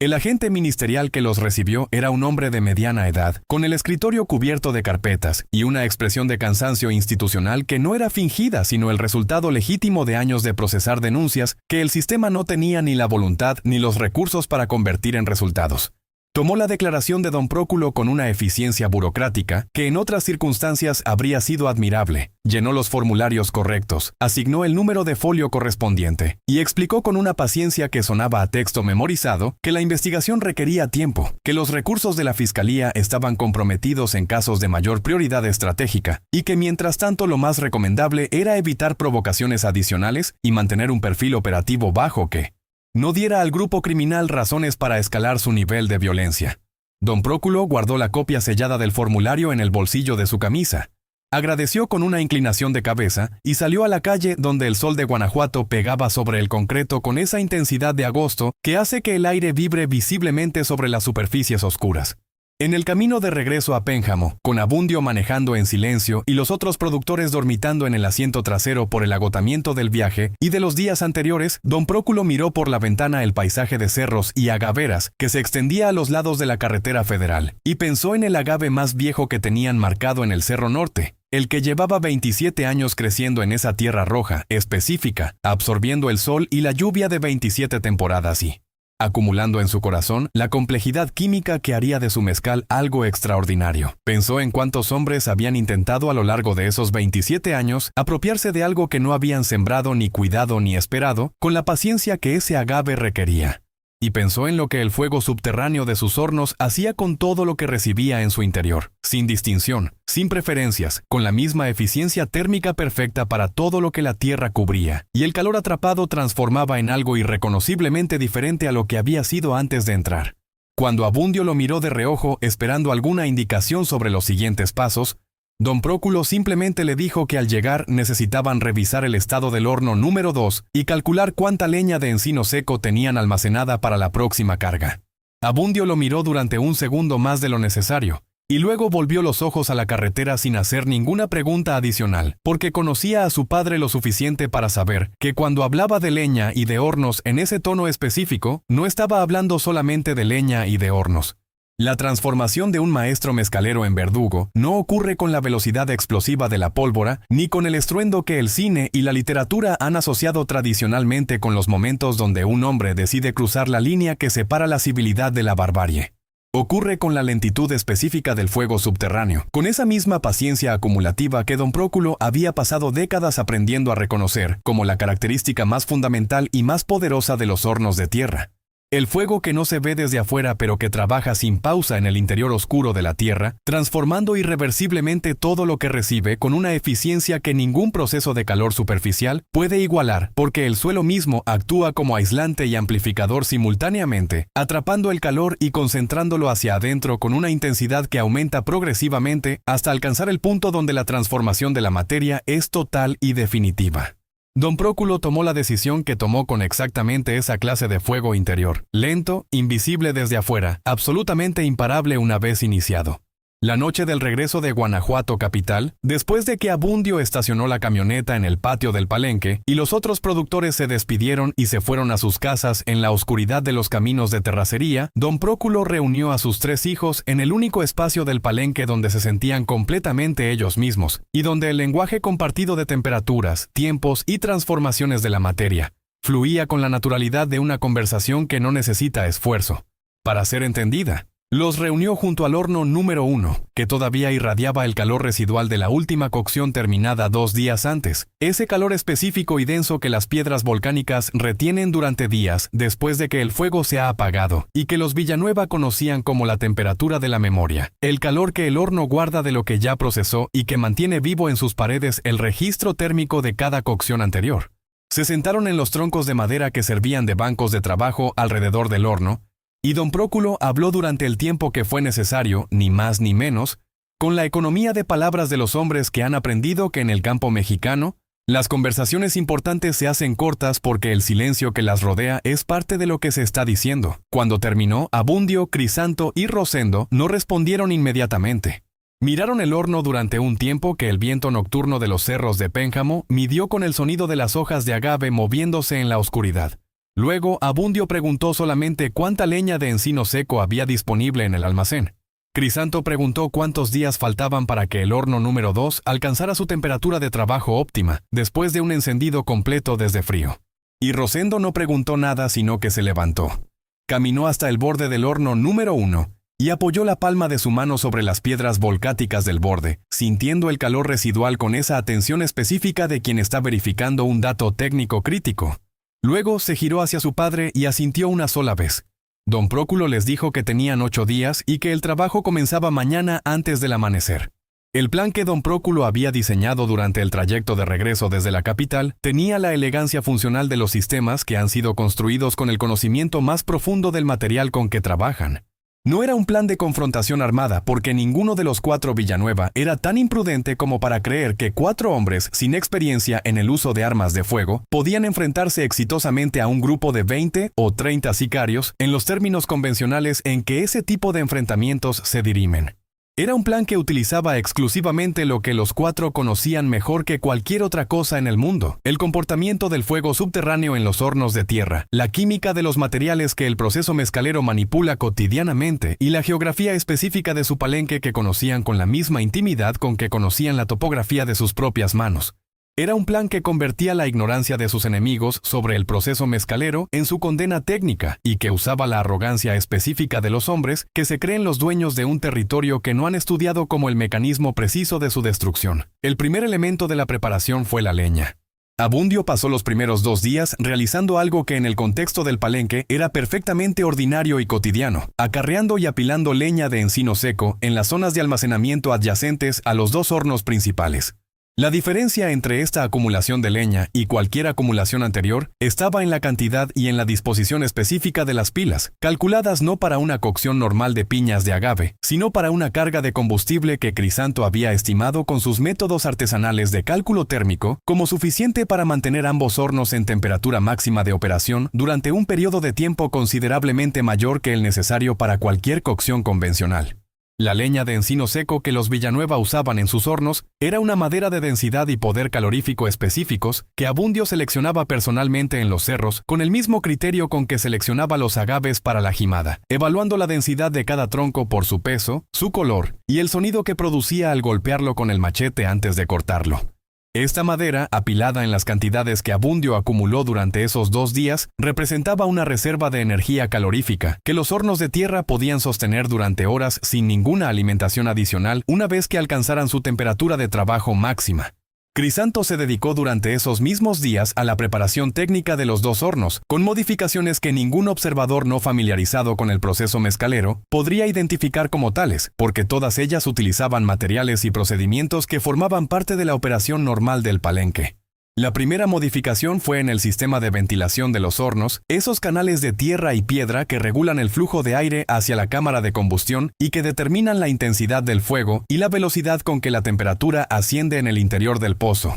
El agente ministerial que los recibió era un hombre de mediana edad, con el escritorio cubierto de carpetas y una expresión de cansancio institucional que no era fingida sino el resultado legítimo de años de procesar denuncias que el sistema no tenía ni la voluntad ni los recursos para convertir en resultados. Tomó la declaración de don Próculo con una eficiencia burocrática que en otras circunstancias habría sido admirable. Llenó los formularios correctos, asignó el número de folio correspondiente y explicó con una paciencia que sonaba a texto memorizado que la investigación requería tiempo, que los recursos de la Fiscalía estaban comprometidos en casos de mayor prioridad estratégica y que mientras tanto lo más recomendable era evitar provocaciones adicionales y mantener un perfil operativo bajo que no diera al grupo criminal razones para escalar su nivel de violencia. Don Próculo guardó la copia sellada del formulario en el bolsillo de su camisa. Agradeció con una inclinación de cabeza y salió a la calle donde el sol de Guanajuato pegaba sobre el concreto con esa intensidad de agosto que hace que el aire vibre visiblemente sobre las superficies oscuras. En el camino de regreso a Pénjamo, con Abundio manejando en silencio y los otros productores dormitando en el asiento trasero por el agotamiento del viaje y de los días anteriores, don Próculo miró por la ventana el paisaje de cerros y agaveras que se extendía a los lados de la carretera federal, y pensó en el agave más viejo que tenían marcado en el Cerro Norte, el que llevaba 27 años creciendo en esa tierra roja, específica, absorbiendo el sol y la lluvia de 27 temporadas y acumulando en su corazón la complejidad química que haría de su mezcal algo extraordinario. Pensó en cuántos hombres habían intentado a lo largo de esos 27 años apropiarse de algo que no habían sembrado ni cuidado ni esperado con la paciencia que ese agave requería. Y pensó en lo que el fuego subterráneo de sus hornos hacía con todo lo que recibía en su interior, sin distinción, sin preferencias, con la misma eficiencia térmica perfecta para todo lo que la tierra cubría, y el calor atrapado transformaba en algo irreconociblemente diferente a lo que había sido antes de entrar. Cuando Abundio lo miró de reojo esperando alguna indicación sobre los siguientes pasos, don Próculo simplemente le dijo que al llegar necesitaban revisar el estado del horno número 2 y calcular cuánta leña de encino seco tenían almacenada para la próxima carga. Abundio lo miró durante un segundo más de lo necesario, y luego volvió los ojos a la carretera sin hacer ninguna pregunta adicional, porque conocía a su padre lo suficiente para saber que cuando hablaba de leña y de hornos en ese tono específico, no estaba hablando solamente de leña y de hornos. La transformación de un maestro mezcalero en verdugo no ocurre con la velocidad explosiva de la pólvora ni con el estruendo que el cine y la literatura han asociado tradicionalmente con los momentos donde un hombre decide cruzar la línea que separa la civilidad de la barbarie. Ocurre con la lentitud específica del fuego subterráneo, con esa misma paciencia acumulativa que don Próculo había pasado décadas aprendiendo a reconocer como la característica más fundamental y más poderosa de los hornos de tierra. El fuego que no se ve desde afuera pero que trabaja sin pausa en el interior oscuro de la tierra, transformando irreversiblemente todo lo que recibe con una eficiencia que ningún proceso de calor superficial puede igualar, porque el suelo mismo actúa como aislante y amplificador simultáneamente, atrapando el calor y concentrándolo hacia adentro con una intensidad que aumenta progresivamente hasta alcanzar el punto donde la transformación de la materia es total y definitiva. Don Próculo tomó la decisión que tomó con exactamente esa clase de fuego interior, lento, invisible desde afuera, absolutamente imparable una vez iniciado. La noche del regreso de Guanajuato capital, después de que Abundio estacionó la camioneta en el patio del palenque y los otros productores se despidieron y se fueron a sus casas en la oscuridad de los caminos de terracería, don Próculo reunió a sus 3 hijos en el único espacio del palenque donde se sentían completamente ellos mismos y donde el lenguaje compartido de temperaturas, tiempos y transformaciones de la materia fluía con la naturalidad de una conversación que no necesita esfuerzo para ser entendida. Los reunió junto al horno número 1, que todavía irradiaba el calor residual de la última cocción terminada 2 días antes, ese calor específico y denso que las piedras volcánicas retienen durante días después de que el fuego se ha apagado, y que los Villanueva conocían como la temperatura de la memoria, el calor que el horno guarda de lo que ya procesó y que mantiene vivo en sus paredes el registro térmico de cada cocción anterior. Se sentaron en los troncos de madera que servían de bancos de trabajo alrededor del horno, y don Próculo habló durante el tiempo que fue necesario, ni más ni menos, Con la economía de palabras de los hombres que han aprendido que en el campo mexicano, las conversaciones importantes se hacen cortas porque el silencio que las rodea es parte de lo que se está diciendo. Cuando terminó, Abundio, Crisanto y Rosendo no respondieron inmediatamente. Miraron el horno durante un tiempo que el viento nocturno de los cerros de Pénjamo midió con el sonido de las hojas de agave moviéndose en la oscuridad. Luego, Abundio preguntó solamente cuánta leña de encino seco había disponible en el almacén. Crisanto preguntó cuántos días faltaban para que el horno número 2 alcanzara su temperatura de trabajo óptima, después de un encendido completo desde frío. Y Rosendo no preguntó nada sino que se levantó. Caminó hasta el borde del horno número 1 y apoyó la palma de su mano sobre las piedras volcáticas del borde, sintiendo el calor residual con esa atención específica de quien está verificando un dato técnico crítico. Luego se giró hacia su padre y asintió una sola vez. Don Próculo les dijo que tenían 8 días y que el trabajo comenzaba mañana antes del amanecer. El plan que don Próculo había diseñado durante el trayecto de regreso desde la capital tenía la elegancia funcional de los sistemas que han sido construidos con el conocimiento más profundo del material con que trabajan. No era un plan de confrontación armada porque ninguno de los 4 Villanueva era tan imprudente como para creer que 4 hombres sin experiencia en el uso de armas de fuego podían enfrentarse exitosamente a un grupo de 20 o 30 sicarios en los términos convencionales en que ese tipo de enfrentamientos se dirimen. Era un plan que utilizaba exclusivamente lo que los 4 conocían mejor que cualquier otra cosa en el mundo: el comportamiento del fuego subterráneo en los hornos de tierra, la química de los materiales que el proceso mezcalero manipula cotidianamente y la geografía específica de su palenque que conocían con la misma intimidad con que conocían la topografía de sus propias manos. Era un plan que convertía la ignorancia de sus enemigos sobre el proceso mezcalero en su condena técnica y que usaba la arrogancia específica de los hombres que se creen los dueños de un territorio que no han estudiado como el mecanismo preciso de su destrucción. El primer elemento de la preparación fue la leña. Abundio pasó los primeros 2 días realizando algo que en el contexto del palenque era perfectamente ordinario y cotidiano, acarreando y apilando leña de encino seco en las zonas de almacenamiento adyacentes a los 2 hornos principales. La diferencia entre esta acumulación de leña y cualquier acumulación anterior estaba en la cantidad y en la disposición específica de las pilas, calculadas no para una cocción normal de piñas de agave, sino para una carga de combustible que Crisanto había estimado con sus métodos artesanales de cálculo térmico como suficiente para mantener ambos hornos en temperatura máxima de operación durante un periodo de tiempo considerablemente mayor que el necesario para cualquier cocción convencional. La leña de encino seco que los Villanueva usaban en sus hornos era una madera de densidad y poder calorífico específicos que Abundio seleccionaba personalmente en los cerros con el mismo criterio con que seleccionaba los agaves para la jimada, evaluando la densidad de cada tronco por su peso, su color y el sonido que producía al golpearlo con el machete antes de cortarlo. Esta madera, apilada en las cantidades que Abundio acumuló durante esos 2 días, representaba una reserva de energía calorífica que los hornos de tierra podían sostener durante horas sin ninguna alimentación adicional una vez que alcanzaran su temperatura de trabajo máxima. Crisanto se dedicó durante esos mismos días a la preparación técnica de los 2 hornos, con modificaciones que ningún observador no familiarizado con el proceso mezcalero podría identificar como tales, porque todas ellas utilizaban materiales y procedimientos que formaban parte de la operación normal del palenque. La primera modificación fue en el sistema de ventilación de los hornos, esos canales de tierra y piedra que regulan el flujo de aire hacia la cámara de combustión y que determinan la intensidad del fuego y la velocidad con que la temperatura asciende en el interior del pozo.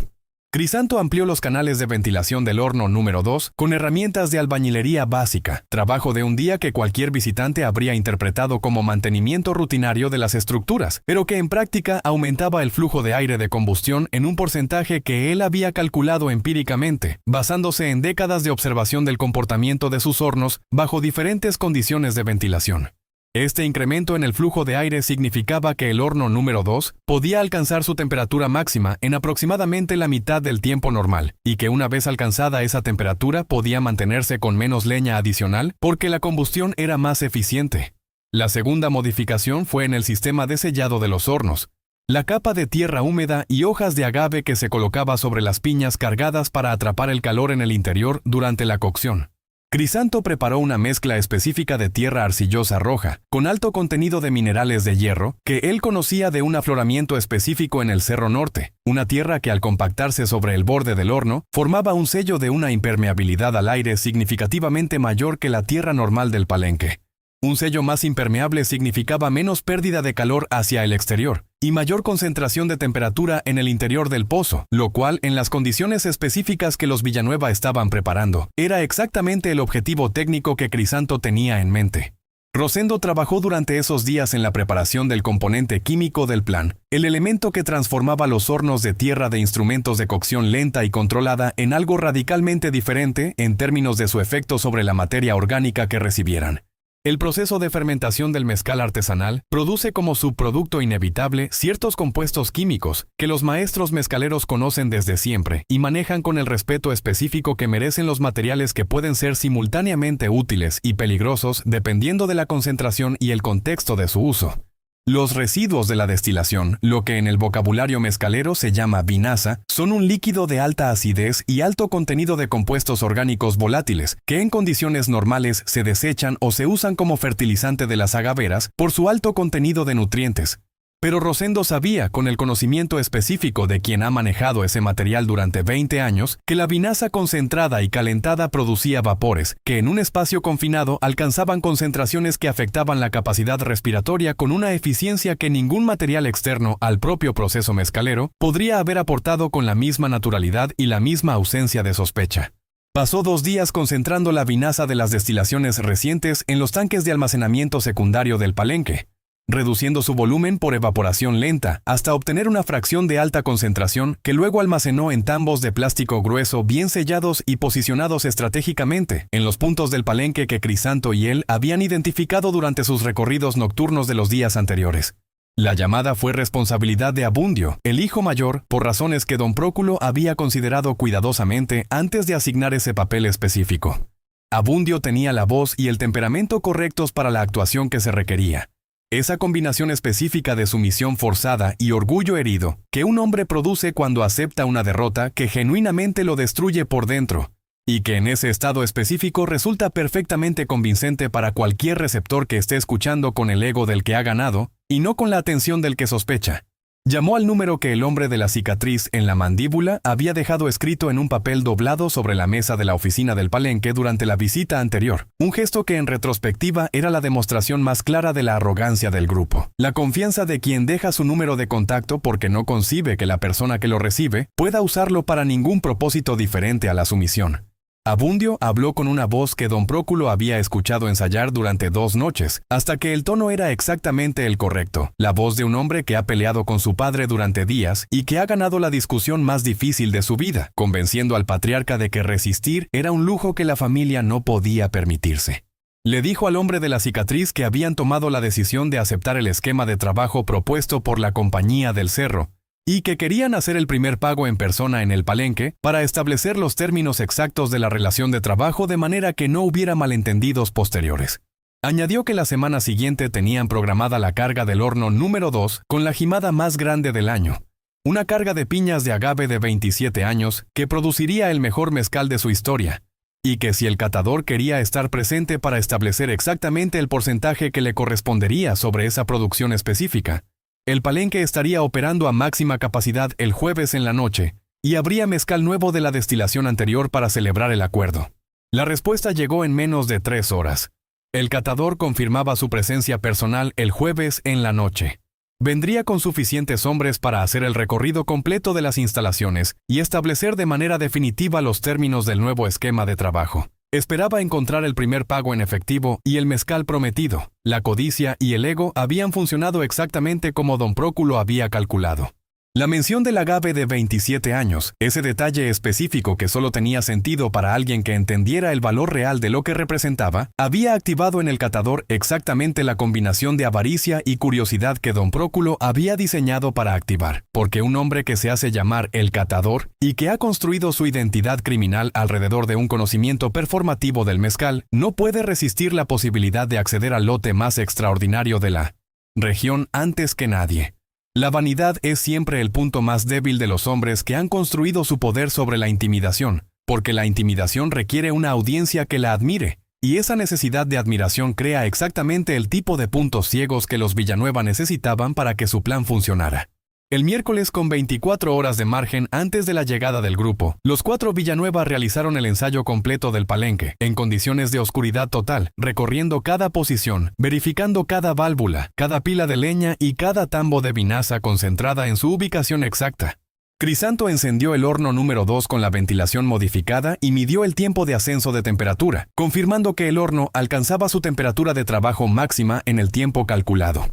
Crisanto amplió los canales de ventilación del horno número 2 con herramientas de albañilería básica, trabajo de un día que cualquier visitante habría interpretado como mantenimiento rutinario de las estructuras, pero que en práctica aumentaba el flujo de aire de combustión en un porcentaje que él había calculado empíricamente, basándose en décadas de observación del comportamiento de sus hornos bajo diferentes condiciones de ventilación. Este incremento en el flujo de aire significaba que el horno número 2 podía alcanzar su temperatura máxima en aproximadamente la mitad del tiempo normal, y que una vez alcanzada esa temperatura podía mantenerse con menos leña adicional porque la combustión era más eficiente. La segunda modificación fue en el sistema de sellado de los hornos. La capa de tierra húmeda y hojas de agave que se colocaba sobre las piñas cargadas para atrapar el calor en el interior durante la cocción. Crisanto preparó una mezcla específica de tierra arcillosa roja, con alto contenido de minerales de hierro, que él conocía de un afloramiento específico en el Cerro Norte, una tierra que al compactarse sobre el borde del horno, formaba un sello de una impermeabilidad al aire significativamente mayor que la tierra normal del palenque. Un sello más impermeable significaba menos pérdida de calor hacia el exterior, y mayor concentración de temperatura en el interior del pozo, lo cual, en las condiciones específicas que los Villanueva estaban preparando, era exactamente el objetivo técnico que Crisanto tenía en mente. Rosendo trabajó durante esos días en la preparación del componente químico del plan, el elemento que transformaba los hornos de tierra de instrumentos de cocción lenta y controlada en algo radicalmente diferente en términos de su efecto sobre la materia orgánica que recibieran. El proceso de fermentación del mezcal artesanal produce como subproducto inevitable ciertos compuestos químicos que los maestros mezcaleros conocen desde siempre y manejan con el respeto específico que merecen los materiales que pueden ser simultáneamente útiles y peligrosos dependiendo de la concentración y el contexto de su uso. Los residuos de la destilación, lo que en el vocabulario mezcalero se llama vinaza, son un líquido de alta acidez y alto contenido de compuestos orgánicos volátiles, que en condiciones normales se desechan o se usan como fertilizante de las agaveras por su alto contenido de nutrientes. Pero Rosendo sabía, con el conocimiento específico de quien ha manejado ese material durante 20 años, que la vinaza concentrada y calentada producía vapores, que en un espacio confinado alcanzaban concentraciones que afectaban la capacidad respiratoria con una eficiencia que ningún material externo al propio proceso mezcalero podría haber aportado con la misma naturalidad y la misma ausencia de sospecha. Pasó 2 días concentrando la vinaza de las destilaciones recientes en los tanques de almacenamiento secundario del Palenque, reduciendo su volumen por evaporación lenta hasta obtener una fracción de alta concentración que luego almacenó en tambos de plástico grueso bien sellados y posicionados estratégicamente en los puntos del Palenque que Crisanto y él habían identificado durante sus recorridos nocturnos de los días anteriores. La llamada fue responsabilidad de Abundio, el hijo mayor, por razones que don Próculo había considerado cuidadosamente antes de asignar ese papel específico. Abundio tenía la voz y el temperamento correctos para la actuación que se requería. Esa combinación específica de sumisión forzada y orgullo herido que un hombre produce cuando acepta una derrota que genuinamente lo destruye por dentro, y que en ese estado específico resulta perfectamente convincente para cualquier receptor que esté escuchando con el ego del que ha ganado y no con la atención del que sospecha. Llamó al número que el hombre de la cicatriz en la mandíbula había dejado escrito en un papel doblado sobre la mesa de la oficina del Palenque durante la visita anterior, un gesto que en retrospectiva era la demostración más clara de la arrogancia del grupo. La confianza de quien deja su número de contacto porque no concibe que la persona que lo recibe pueda usarlo para ningún propósito diferente a la sumisión. Abundio habló con una voz que don Próculo había escuchado ensayar durante 2 noches, hasta que el tono era exactamente el correcto, la voz de un hombre que ha peleado con su padre durante días y que ha ganado la discusión más difícil de su vida, convenciendo al patriarca de que resistir era un lujo que la familia no podía permitirse. Le dijo al hombre de la cicatriz que habían tomado la decisión de aceptar el esquema de trabajo propuesto por la Compañía del Cerro, y que querían hacer el primer pago en persona en el Palenque para establecer los términos exactos de la relación de trabajo de manera que no hubiera malentendidos posteriores. Añadió que la semana siguiente tenían programada la carga del horno número 2 con la jimada más grande del año, una carga de piñas de agave de 27 años que produciría el mejor mezcal de su historia, y que si el catador quería estar presente para establecer exactamente el porcentaje que le correspondería sobre esa producción específica, el Palenque estaría operando a máxima capacidad el jueves en la noche, y habría mezcal nuevo de la destilación anterior para celebrar el acuerdo. La respuesta llegó en menos de 3 horas. El catador confirmaba su presencia personal el jueves en la noche. Vendría con suficientes hombres para hacer el recorrido completo de las instalaciones y establecer de manera definitiva los términos del nuevo esquema de trabajo. Esperaba encontrar el primer pago en efectivo y el mezcal prometido. La codicia y el ego habían funcionado exactamente como don Próculo había calculado. La mención del agave de 27 años, ese detalle específico que solo tenía sentido para alguien que entendiera el valor real de lo que representaba, había activado en el catador exactamente la combinación de avaricia y curiosidad que don Próculo había diseñado para activar, porque un hombre que se hace llamar el catador y que ha construido su identidad criminal alrededor de un conocimiento performativo del mezcal, no puede resistir la posibilidad de acceder al lote más extraordinario de la región antes que nadie. La vanidad es siempre el punto más débil de los hombres que han construido su poder sobre la intimidación, porque la intimidación requiere una audiencia que la admire, y esa necesidad de admiración crea exactamente el tipo de puntos ciegos que los Villanueva necesitaban para que su plan funcionara. El miércoles, con 24 horas de margen antes de la llegada del grupo, los 4 Villanueva realizaron el ensayo completo del palenque, en condiciones de oscuridad total, recorriendo cada posición, verificando cada válvula, cada pila de leña y cada tambo de vinaza concentrada en su ubicación exacta. Crisanto encendió el horno número 2 con la ventilación modificada y midió el tiempo de ascenso de temperatura, confirmando que el horno alcanzaba su temperatura de trabajo máxima en el tiempo calculado.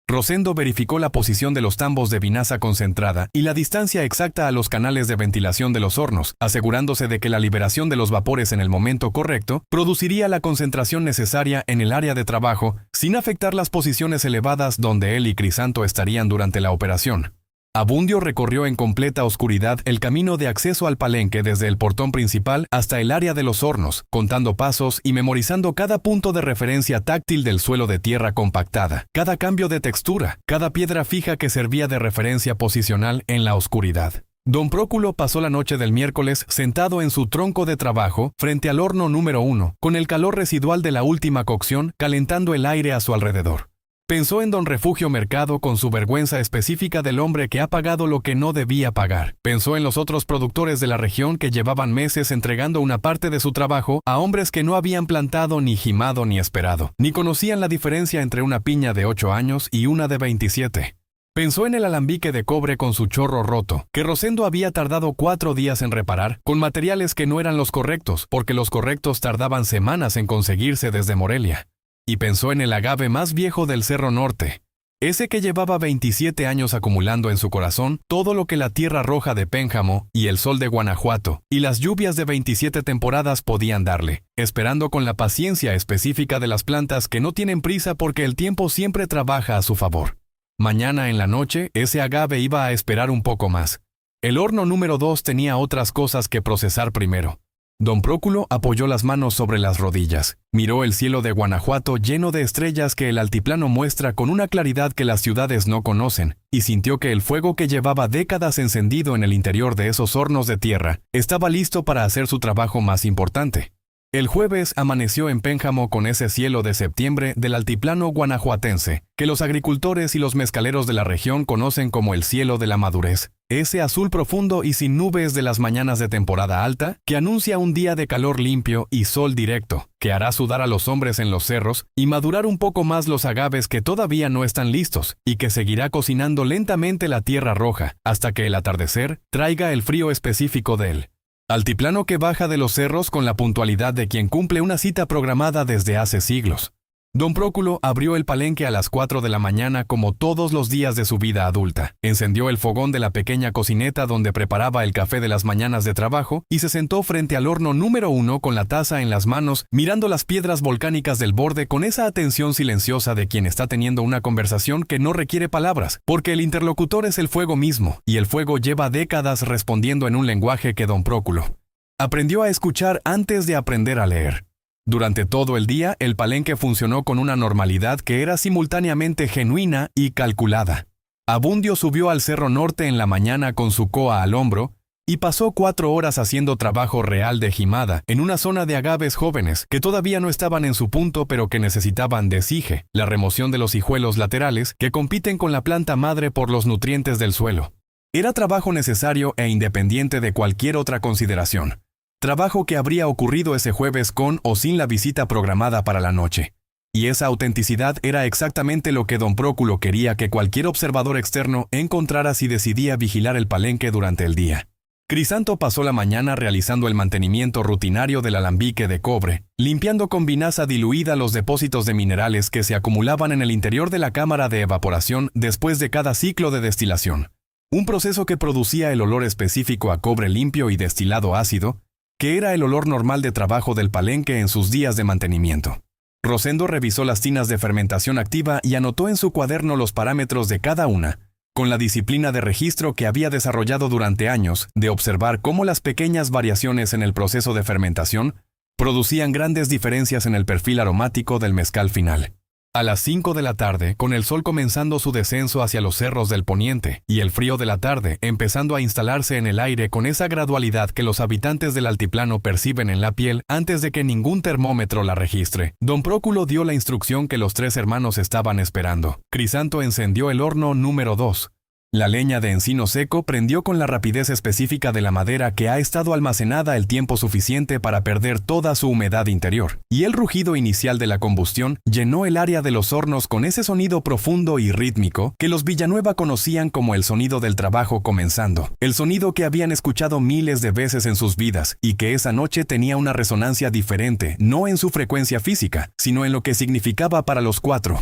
Rosendo verificó la posición de los tambos de vinaza concentrada y la distancia exacta a los canales de ventilación de los hornos, asegurándose de que la liberación de los vapores en el momento correcto produciría la concentración necesaria en el área de trabajo sin afectar las posiciones elevadas donde él y Crisanto estarían durante la operación. Abundio recorrió en completa oscuridad el camino de acceso al palenque desde el portón principal hasta el área de los hornos, contando pasos y memorizando cada punto de referencia táctil del suelo de tierra compactada, cada cambio de textura, cada piedra fija que servía de referencia posicional en la oscuridad. Don Próculo pasó la noche del miércoles sentado en su tronco de trabajo frente al horno número 1, con el calor residual de la última cocción calentando el aire a su alrededor. Pensó en don Refugio Mercado con su vergüenza específica del hombre que ha pagado lo que no debía pagar. Pensó en los otros productores de la región que llevaban meses entregando una parte de su trabajo a hombres que no habían plantado ni gimado ni esperado, ni conocían la diferencia entre una piña de 8 años y una de 27. Pensó en el alambique de cobre con su chorro roto, que Rosendo había tardado 4 días en reparar, con materiales que no eran los correctos, porque los correctos tardaban semanas en conseguirse desde Morelia. Y pensó en el agave más viejo del Cerro Norte, ese que llevaba 27 años acumulando en su corazón todo lo que la tierra roja de Pénjamo y el sol de Guanajuato y las lluvias de 27 temporadas podían darle, esperando con la paciencia específica de las plantas que no tienen prisa porque el tiempo siempre trabaja a su favor. Mañana en la noche, ese agave iba a esperar un poco más. El horno número 2 tenía otras cosas que procesar primero. Don Próculo apoyó las manos sobre las rodillas. Miró el cielo de Guanajuato lleno de estrellas que el altiplano muestra con una claridad que las ciudades no conocen, y sintió que el fuego que llevaba décadas encendido en el interior de esos hornos de tierra estaba listo para hacer su trabajo más importante. El jueves amaneció en Pénjamo con ese cielo de septiembre del altiplano guanajuatense, que los agricultores y los mezcaleros de la región conocen como el cielo de la madurez. Ese azul profundo y sin nubes de las mañanas de temporada alta, que anuncia un día de calor limpio y sol directo, que hará sudar a los hombres en los cerros y madurar un poco más los agaves que todavía no están listos, y que seguirá cocinando lentamente la tierra roja, hasta que el atardecer traiga el frío específico de él. Altiplano que baja de los cerros con la puntualidad de quien cumple una cita programada desde hace siglos. Don Próculo abrió el palenque a las 4 de la mañana como todos los días de su vida adulta. Encendió el fogón de la pequeña cocineta donde preparaba el café de las mañanas de trabajo y se sentó frente al horno número 1 con la taza en las manos, mirando las piedras volcánicas del borde con esa atención silenciosa de quien está teniendo una conversación que no requiere palabras, porque el interlocutor es el fuego mismo, y el fuego lleva décadas respondiendo en un lenguaje que Don Próculo aprendió a escuchar antes de aprender a leer. Durante todo el día, el palenque funcionó con una normalidad que era simultáneamente genuina y calculada. Abundio subió al Cerro Norte en la mañana con su coa al hombro y pasó 4 horas haciendo trabajo real de jimada en una zona de agaves jóvenes que todavía no estaban en su punto pero que necesitaban desige, la remoción de los hijuelos laterales que compiten con la planta madre por los nutrientes del suelo. Era trabajo necesario e independiente de cualquier otra consideración. Trabajo que habría ocurrido ese jueves con o sin la visita programada para la noche. Y esa autenticidad era exactamente lo que Don Próculo quería que cualquier observador externo encontrara si decidía vigilar el palenque durante el día. Crisanto pasó la mañana realizando el mantenimiento rutinario del alambique de cobre, limpiando con vinaza diluida los depósitos de minerales que se acumulaban en el interior de la cámara de evaporación después de cada ciclo de destilación. Un proceso que producía el olor específico a cobre limpio y destilado ácido, que era el olor normal de trabajo del palenque en sus días de mantenimiento. Rosendo revisó las tinas de fermentación activa y anotó en su cuaderno los parámetros de cada una, con la disciplina de registro que había desarrollado durante años de observar cómo las pequeñas variaciones en el proceso de fermentación producían grandes diferencias en el perfil aromático del mezcal final. A las 5 de la tarde, con el sol comenzando su descenso hacia los cerros del poniente y el frío de la tarde empezando a instalarse en el aire con esa gradualidad que los habitantes del altiplano perciben en la piel antes de que ningún termómetro la registre, Don Próculo dio la instrucción que los 3 hermanos estaban esperando. Crisanto encendió el horno número 2. La leña de encino seco prendió con la rapidez específica de la madera que ha estado almacenada el tiempo suficiente para perder toda su humedad interior, y el rugido inicial de la combustión llenó el área de los hornos con ese sonido profundo y rítmico que los Villanueva conocían como el sonido del trabajo comenzando, el sonido que habían escuchado miles de veces en sus vidas y que esa noche tenía una resonancia diferente, no en su frecuencia física, sino en lo que significaba para los cuatro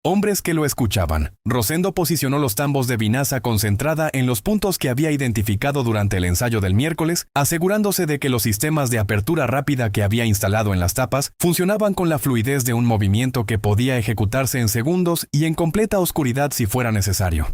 hombres que lo escuchaban. Rosendo posicionó los tambos de vinaza concentrada en los puntos que había identificado durante el ensayo del miércoles, asegurándose de que los sistemas de apertura rápida que había instalado en las tapas funcionaban con la fluidez de un movimiento que podía ejecutarse en segundos y en completa oscuridad si fuera necesario.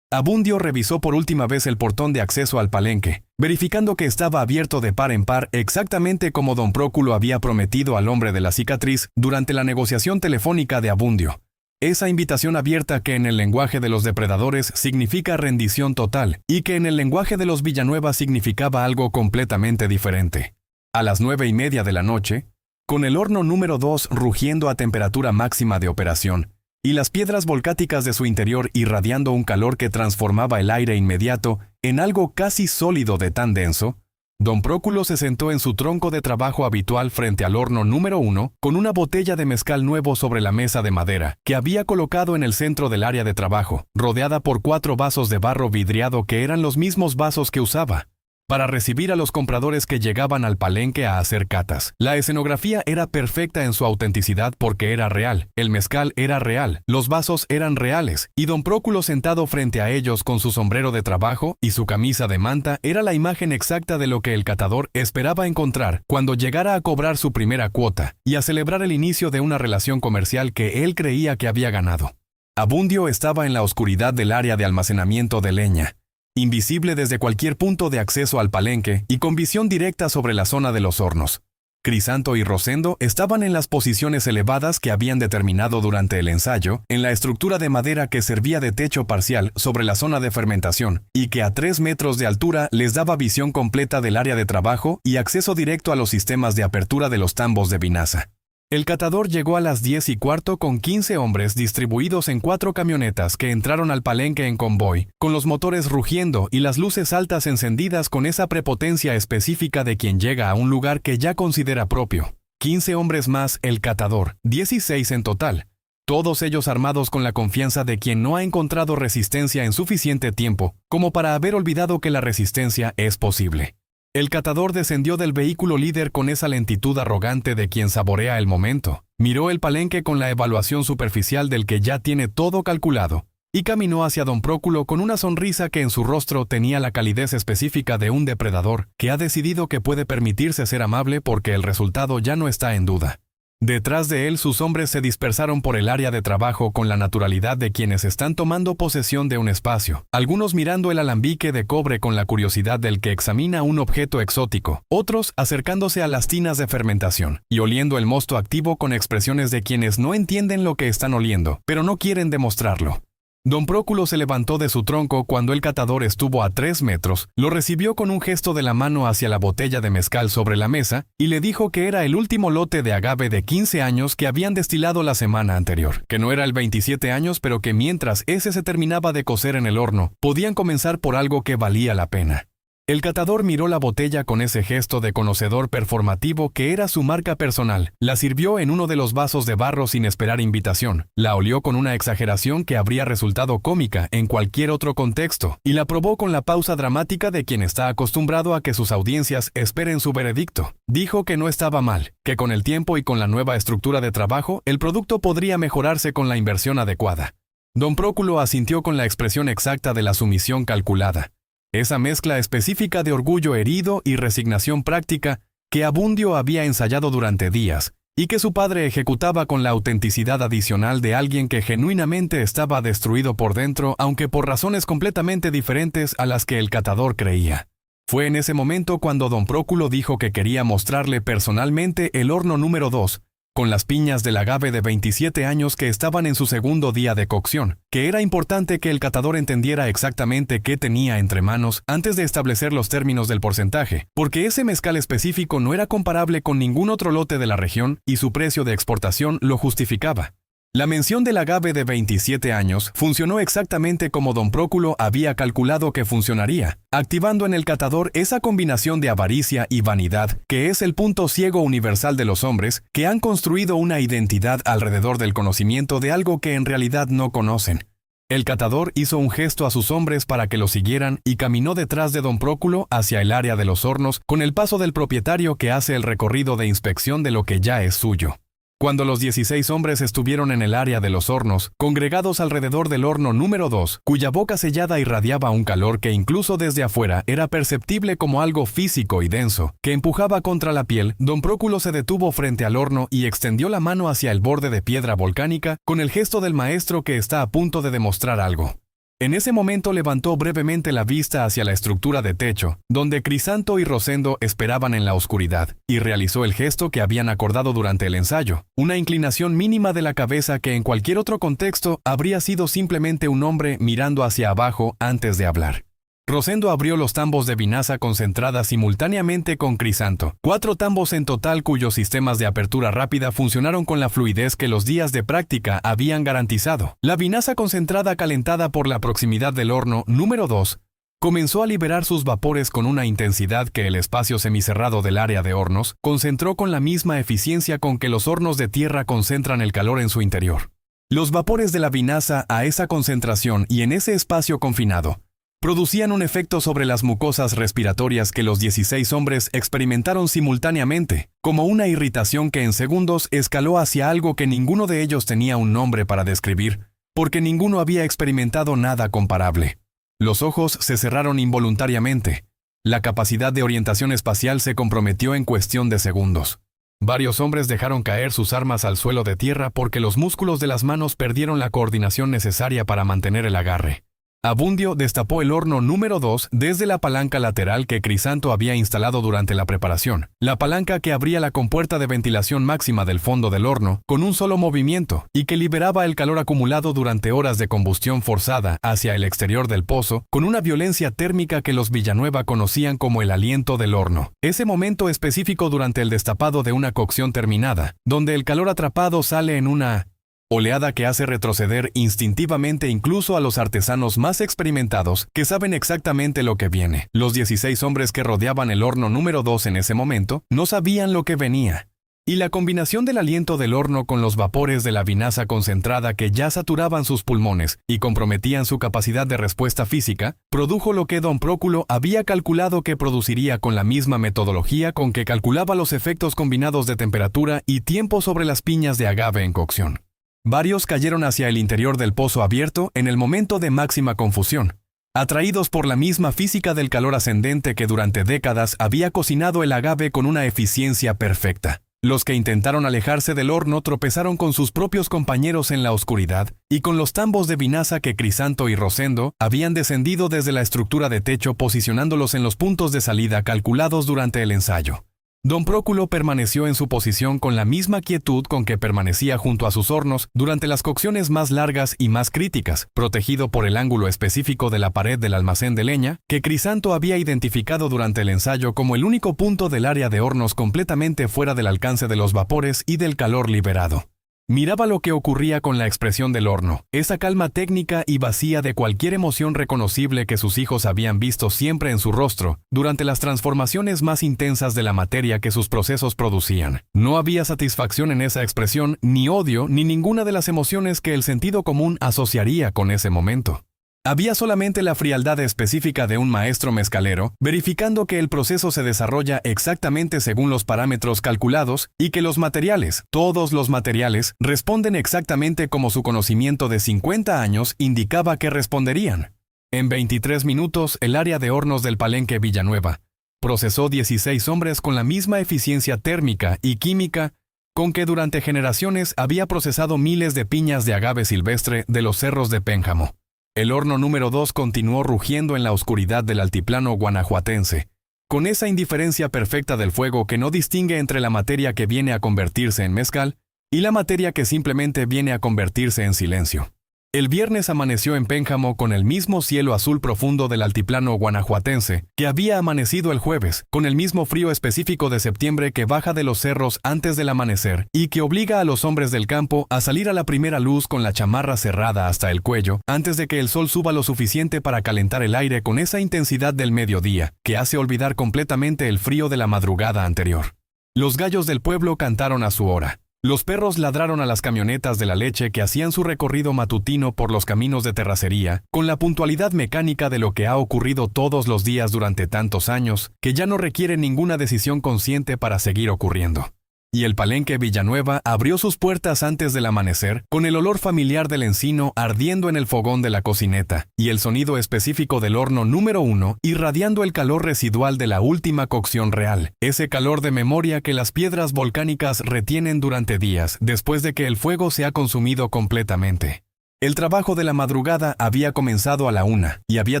Abundio revisó por última vez el portón de acceso al palenque, verificando que estaba abierto de par en par exactamente como don Próculo había prometido al hombre de la cicatriz durante la negociación telefónica de Abundio. Esa invitación abierta que en el lenguaje de los depredadores significa rendición total y que en el lenguaje de los Villanueva significaba algo completamente diferente. A las 9:30 de la noche, con el horno número 2 rugiendo a temperatura máxima de operación y las piedras volcáticas de su interior irradiando un calor que transformaba el aire inmediato en algo casi sólido de tan denso, don Próculo se sentó en su tronco de trabajo habitual frente al horno número 1, con una botella de mezcal nuevo sobre la mesa de madera, que había colocado en el centro del área de trabajo, rodeada por 4 vasos de barro vidriado que eran los mismos vasos que usaba para recibir a los compradores que llegaban al palenque a hacer catas. La escenografía era perfecta en su autenticidad porque era real, el mezcal era real, los vasos eran reales, y don Próculo sentado frente a ellos con su sombrero de trabajo y su camisa de manta era la imagen exacta de lo que el catador esperaba encontrar cuando llegara a cobrar su primera cuota y a celebrar el inicio de una relación comercial que él creía que había ganado. Abundio estaba en la oscuridad del área de almacenamiento de leña, invisible desde cualquier punto de acceso al palenque y con visión directa sobre la zona de los hornos. Crisanto y Rosendo estaban en las posiciones elevadas que habían determinado durante el ensayo, en la estructura de madera que servía de techo parcial sobre la zona de fermentación y que a 3 metros de altura les daba visión completa del área de trabajo y acceso directo a los sistemas de apertura de los tambos de vinaza. El catador llegó a las 10:15 con 15 hombres distribuidos en 4 camionetas que entraron al palenque en convoy, con los motores rugiendo y las luces altas encendidas con esa prepotencia específica de quien llega a un lugar que ya considera propio. 15 hombres más el catador, 16 en total, todos ellos armados con la confianza de quien no ha encontrado resistencia en suficiente tiempo como para haber olvidado que la resistencia es posible. El catador descendió del vehículo líder con esa lentitud arrogante de quien saborea el momento, miró el palenque con la evaluación superficial del que ya tiene todo calculado, y caminó hacia don Próculo con una sonrisa que en su rostro tenía la calidez específica de un depredador que ha decidido que puede permitirse ser amable porque el resultado ya no está en duda. Detrás de él sus hombres se dispersaron por el área de trabajo con la naturalidad de quienes están tomando posesión de un espacio, algunos mirando el alambique de cobre con la curiosidad del que examina un objeto exótico, otros acercándose a las tinas de fermentación y oliendo el mosto activo con expresiones de quienes no entienden lo que están oliendo, pero no quieren demostrarlo. Don Próculo se levantó de su tronco cuando el catador estuvo a 3 metros, lo recibió con un gesto de la mano hacia la botella de mezcal sobre la mesa y le dijo que era el último lote de agave de 15 años que habían destilado la semana anterior, que no era el 27 años pero que mientras ese se terminaba de cocer en el horno, podían comenzar por algo que valía la pena. El catador miró la botella con ese gesto de conocedor performativo que era su marca personal, la sirvió en uno de los vasos de barro sin esperar invitación, la olió con una exageración que habría resultado cómica en cualquier otro contexto, y la probó con la pausa dramática de quien está acostumbrado a que sus audiencias esperen su veredicto. Dijo que no estaba mal, que con el tiempo y con la nueva estructura de trabajo, el producto podría mejorarse con la inversión adecuada. Don Próculo asintió con la expresión exacta de la sumisión calculada. Esa mezcla específica de orgullo herido y resignación práctica que Abundio había ensayado durante días y que su padre ejecutaba con la autenticidad adicional de alguien que genuinamente estaba destruido por dentro, aunque por razones completamente diferentes a las que el catador creía. Fue en ese momento cuando don Próculo dijo que quería mostrarle personalmente el horno número 2, con las piñas del agave de 27 años que estaban en su segundo día de cocción, que era importante que el catador entendiera exactamente qué tenía entre manos antes de establecer los términos del porcentaje, porque ese mezcal específico no era comparable con ningún otro lote de la región y su precio de exportación lo justificaba. La mención del agave de 27 años funcionó exactamente como don Próculo había calculado que funcionaría, activando en el catador esa combinación de avaricia y vanidad, que es el punto ciego universal de los hombres, que han construido una identidad alrededor del conocimiento de algo que en realidad no conocen. El catador hizo un gesto a sus hombres para que lo siguieran y caminó detrás de don Próculo hacia el área de los hornos con el paso del propietario que hace el recorrido de inspección de lo que ya es suyo. Cuando los 16 hombres estuvieron en el área de los hornos, congregados alrededor del horno número 2, cuya boca sellada irradiaba un calor que incluso desde afuera era perceptible como algo físico y denso, que empujaba contra la piel, don Próculo se detuvo frente al horno y extendió la mano hacia el borde de piedra volcánica con el gesto del maestro que está a punto de demostrar algo. En ese momento levantó brevemente la vista hacia la estructura de techo, donde Crisanto y Rosendo esperaban en la oscuridad, y realizó el gesto que habían acordado durante el ensayo, una inclinación mínima de la cabeza que en cualquier otro contexto habría sido simplemente un hombre mirando hacia abajo antes de hablar. Rosendo abrió los tambos de vinaza concentrada simultáneamente con Crisanto, 4 tambos en total cuyos sistemas de apertura rápida funcionaron con la fluidez que los días de práctica habían garantizado. La vinaza concentrada calentada por la proximidad del horno número 2 comenzó a liberar sus vapores con una intensidad que el espacio semicerrado del área de hornos concentró con la misma eficiencia con que los hornos de tierra concentran el calor en su interior. Los vapores de la vinaza a esa concentración y en ese espacio confinado producían un efecto sobre las mucosas respiratorias que los 16 hombres experimentaron simultáneamente, como una irritación que en segundos escaló hacia algo que ninguno de ellos tenía un nombre para describir, porque ninguno había experimentado nada comparable. Los ojos se cerraron involuntariamente. La capacidad de orientación espacial se comprometió en cuestión de segundos. Varios hombres dejaron caer sus armas al suelo de tierra porque los músculos de las manos perdieron la coordinación necesaria para mantener el agarre. Abundio destapó el horno número 2 desde la palanca lateral que Crisanto había instalado durante la preparación, la palanca que abría la compuerta de ventilación máxima del fondo del horno con un solo movimiento y que liberaba el calor acumulado durante horas de combustión forzada hacia el exterior del pozo con una violencia térmica que los Villanueva conocían como el aliento del horno. Ese momento específico durante el destapado de una cocción terminada, donde el calor atrapado sale en una oleada que hace retroceder instintivamente incluso a los artesanos más experimentados que saben exactamente lo que viene. Los 16 hombres que rodeaban el horno número 2 en ese momento no sabían lo que venía. Y la combinación del aliento del horno con los vapores de la vinaza concentrada que ya saturaban sus pulmones y comprometían su capacidad de respuesta física, produjo lo que don Próculo había calculado que produciría con la misma metodología con que calculaba los efectos combinados de temperatura y tiempo sobre las piñas de agave en cocción. Varios cayeron hacia el interior del pozo abierto en el momento de máxima confusión, atraídos por la misma física del calor ascendente que durante décadas había cocinado el agave con una eficiencia perfecta. Los que intentaron alejarse del horno tropezaron con sus propios compañeros en la oscuridad y con los tambos de vinaza que Crisanto y Rosendo habían descendido desde la estructura de techo posicionándolos en los puntos de salida calculados durante el ensayo. Don Próculo permaneció en su posición con la misma quietud con que permanecía junto a sus hornos durante las cocciones más largas y más críticas, protegido por el ángulo específico de la pared del almacén de leña, que Crisanto había identificado durante el ensayo como el único punto del área de hornos completamente fuera del alcance de los vapores y del calor liberado. Miraba lo que ocurría con la expresión del horno, esa calma técnica y vacía de cualquier emoción reconocible que sus hijos habían visto siempre en su rostro, durante las transformaciones más intensas de la materia que sus procesos producían. No había satisfacción en esa expresión, ni odio, ni ninguna de las emociones que el sentido común asociaría con ese momento. Había solamente la frialdad específica de un maestro mezcalero, verificando que el proceso se desarrolla exactamente según los parámetros calculados y que los materiales, todos los materiales, responden exactamente como su conocimiento de 50 años indicaba que responderían. En 23 minutos, el área de hornos del Palenque Villanueva procesó 16 hombres con la misma eficiencia térmica y química con que durante generaciones había procesado miles de piñas de agave silvestre de los cerros de Pénjamo. El horno número 2 continuó rugiendo en la oscuridad del altiplano guanajuatense, con esa indiferencia perfecta del fuego que no distingue entre la materia que viene a convertirse en mezcal y la materia que simplemente viene a convertirse en silencio. El viernes amaneció en Pénjamo con el mismo cielo azul profundo del altiplano guanajuatense que había amanecido el jueves, con el mismo frío específico de septiembre que baja de los cerros antes del amanecer y que obliga a los hombres del campo a salir a la primera luz con la chamarra cerrada hasta el cuello antes de que el sol suba lo suficiente para calentar el aire con esa intensidad del mediodía que hace olvidar completamente el frío de la madrugada anterior. Los gallos del pueblo cantaron a su hora. Los perros ladraron a las camionetas de la leche que hacían su recorrido matutino por los caminos de terracería, con la puntualidad mecánica de lo que ha ocurrido todos los días durante tantos años, que ya no requiere ninguna decisión consciente para seguir ocurriendo. Y el Palenque Villanueva abrió sus puertas antes del amanecer, con el olor familiar del encino ardiendo en el fogón de la cocineta, y el sonido específico del horno número 1 irradiando el calor residual de la última cocción real, ese calor de memoria que las piedras volcánicas retienen durante días después de que el fuego se ha consumido completamente. El trabajo de la madrugada había comenzado a la 1 y había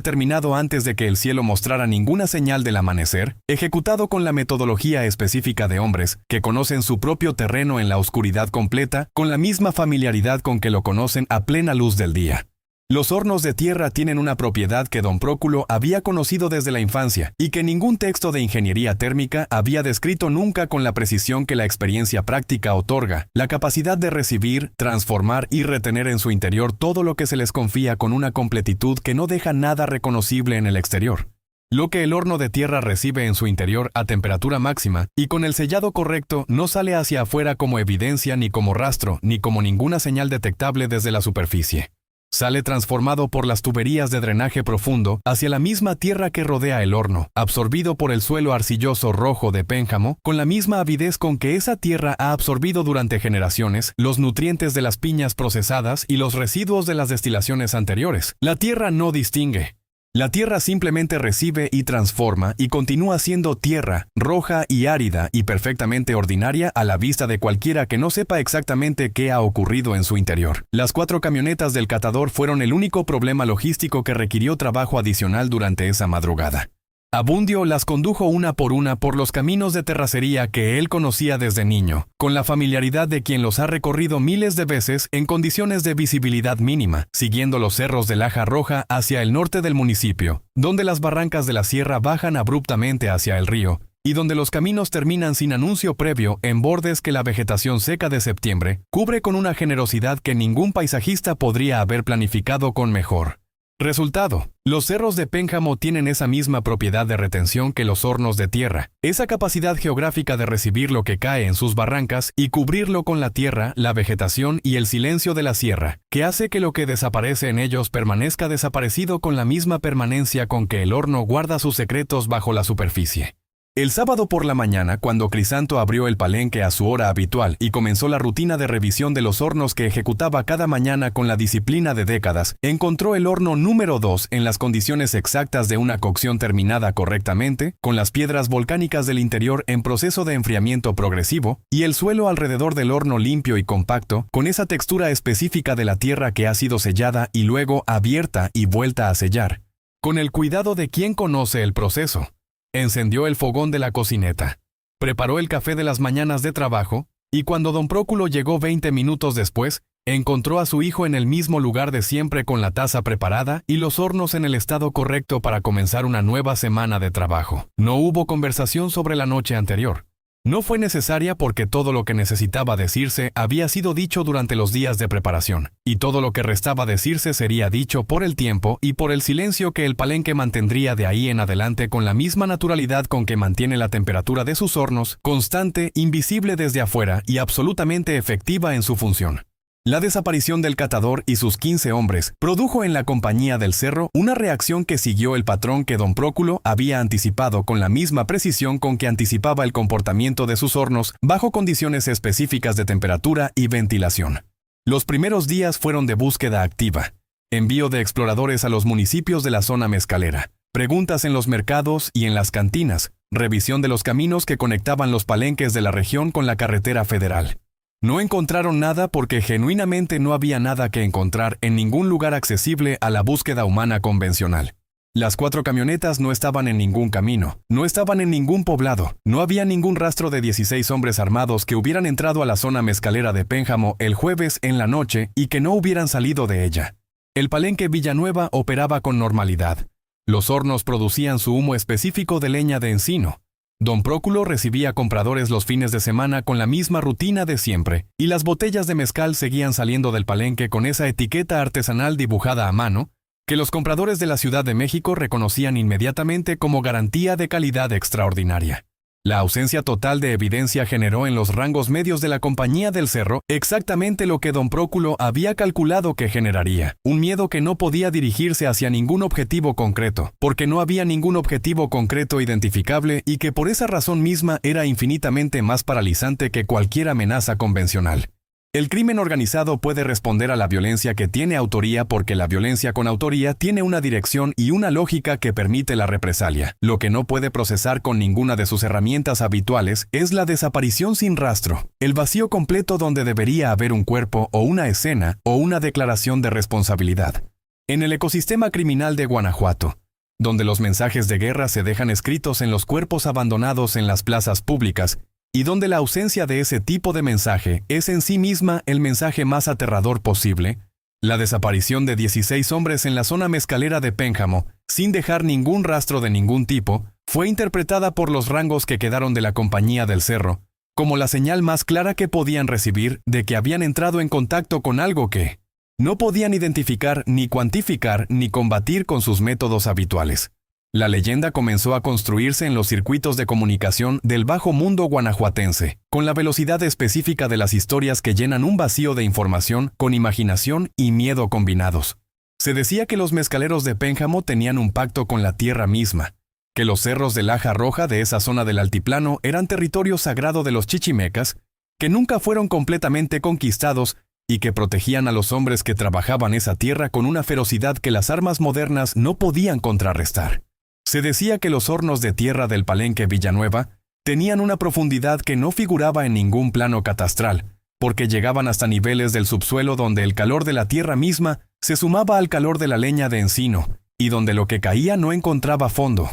terminado antes de que el cielo mostrara ninguna señal del amanecer, ejecutado con la metodología específica de hombres que conocen su propio terreno en la oscuridad completa, con la misma familiaridad con que lo conocen a plena luz del día. Los hornos de tierra tienen una propiedad que don Próculo había conocido desde la infancia y que ningún texto de ingeniería térmica había descrito nunca con la precisión que la experiencia práctica otorga, la capacidad de recibir, transformar y retener en su interior todo lo que se les confía con una completitud que no deja nada reconocible en el exterior. Lo que el horno de tierra recibe en su interior a temperatura máxima y con el sellado correcto no sale hacia afuera como evidencia ni como rastro ni como ninguna señal detectable desde la superficie. Sale transformado por las tuberías de drenaje profundo hacia la misma tierra que rodea el horno, absorbido por el suelo arcilloso rojo de Pénjamo, con la misma avidez con que esa tierra ha absorbido durante generaciones los nutrientes de las piñas procesadas y los residuos de las destilaciones anteriores. La tierra no distingue. La tierra simplemente recibe y transforma y continúa siendo tierra, roja y árida y perfectamente ordinaria a la vista de cualquiera que no sepa exactamente qué ha ocurrido en su interior. Las 4 camionetas del catador fueron el único problema logístico que requirió trabajo adicional durante esa madrugada. Abundio las condujo una por los caminos de terracería que él conocía desde niño, con la familiaridad de quien los ha recorrido miles de veces en condiciones de visibilidad mínima, siguiendo los cerros de Laja Roja hacia el norte del municipio, donde las barrancas de la sierra bajan abruptamente hacia el río, y donde los caminos terminan sin anuncio previo en bordes que la vegetación seca de septiembre cubre con una generosidad que ningún paisajista podría haber planificado con mejor. Resultado: los cerros de Pénjamo tienen esa misma propiedad de retención que los hornos de tierra, esa capacidad geográfica de recibir lo que cae en sus barrancas y cubrirlo con la tierra, la vegetación y el silencio de la sierra, que hace que lo que desaparece en ellos permanezca desaparecido con la misma permanencia con que el horno guarda sus secretos bajo la superficie. El sábado por la mañana, cuando Crisanto abrió el palenque a su hora habitual y comenzó la rutina de revisión de los hornos que ejecutaba cada mañana con la disciplina de décadas, encontró el horno número 2 en las condiciones exactas de una cocción terminada correctamente, con las piedras volcánicas del interior en proceso de enfriamiento progresivo, y el suelo alrededor del horno limpio y compacto, con esa textura específica de la tierra que ha sido sellada y luego abierta y vuelta a sellar, con el cuidado de quien conoce el proceso. Encendió el fogón de la cocineta, preparó el café de las mañanas de trabajo, y cuando don Próculo llegó 20 minutos después, encontró a su hijo en el mismo lugar de siempre con la taza preparada y los hornos en el estado correcto para comenzar una nueva semana de trabajo. No hubo conversación sobre la noche anterior. No fue necesaria porque todo lo que necesitaba decirse había sido dicho durante los días de preparación, y todo lo que restaba decirse sería dicho por el tiempo y por el silencio que el palenque mantendría de ahí en adelante con la misma naturalidad con que mantiene la temperatura de sus hornos, constante, invisible desde afuera y absolutamente efectiva en su función. La desaparición del catador y sus 15 hombres produjo en la compañía del cerro una reacción que siguió el patrón que don Próculo había anticipado con la misma precisión con que anticipaba el comportamiento de sus hornos bajo condiciones específicas de temperatura y ventilación. Los primeros días fueron de búsqueda activa, envío de exploradores a los municipios de la zona mezcalera, preguntas en los mercados y en las cantinas, revisión de los caminos que conectaban los palenques de la región con la carretera federal. No encontraron nada porque genuinamente no había nada que encontrar en ningún lugar accesible a la búsqueda humana convencional. Las 4 camionetas no estaban en ningún camino, no estaban en ningún poblado, no había ningún rastro de 16 hombres armados que hubieran entrado a la zona mezcalera de Pénjamo el jueves en la noche y que no hubieran salido de ella. El palenque Villanueva operaba con normalidad. Los hornos producían su humo específico de leña de encino. Don Próculo recibía compradores los fines de semana con la misma rutina de siempre, y las botellas de mezcal seguían saliendo del palenque con esa etiqueta artesanal dibujada a mano, que los compradores de la Ciudad de México reconocían inmediatamente como garantía de calidad extraordinaria. La ausencia total de evidencia generó en los rangos medios de la Compañía del Cerro exactamente lo que don Próculo había calculado que generaría, un miedo que no podía dirigirse hacia ningún objetivo concreto, porque no había ningún objetivo concreto identificable y que por esa razón misma era infinitamente más paralizante que cualquier amenaza convencional. El crimen organizado puede responder a la violencia que tiene autoría porque la violencia con autoría tiene una dirección y una lógica que permite la represalia. Lo que no puede procesar con ninguna de sus herramientas habituales es la desaparición sin rastro, el vacío completo donde debería haber un cuerpo o una escena o una declaración de responsabilidad. En el ecosistema criminal de Guanajuato, donde los mensajes de guerra se dejan escritos en los cuerpos abandonados en las plazas públicas, y donde la ausencia de ese tipo de mensaje es en sí misma el mensaje más aterrador posible, la desaparición de 16 hombres en la zona mezcalera de Pénjamo, sin dejar ningún rastro de ningún tipo, fue interpretada por los rangos que quedaron de la Compañía del Cerro, como la señal más clara que podían recibir de que habían entrado en contacto con algo que no podían identificar, ni cuantificar, ni combatir con sus métodos habituales. La leyenda comenzó a construirse en los circuitos de comunicación del bajo mundo guanajuatense, con la velocidad específica de las historias que llenan un vacío de información con imaginación y miedo combinados. Se decía que los mezcaleros de Pénjamo tenían un pacto con la tierra misma, que los cerros de laja roja de esa zona del altiplano eran territorio sagrado de los chichimecas, que nunca fueron completamente conquistados y que protegían a los hombres que trabajaban esa tierra con una ferocidad que las armas modernas no podían contrarrestar. Se decía que los hornos de tierra del palenque Villanueva tenían una profundidad que no figuraba en ningún plano catastral, porque llegaban hasta niveles del subsuelo donde el calor de la tierra misma se sumaba al calor de la leña de encino, y donde lo que caía no encontraba fondo.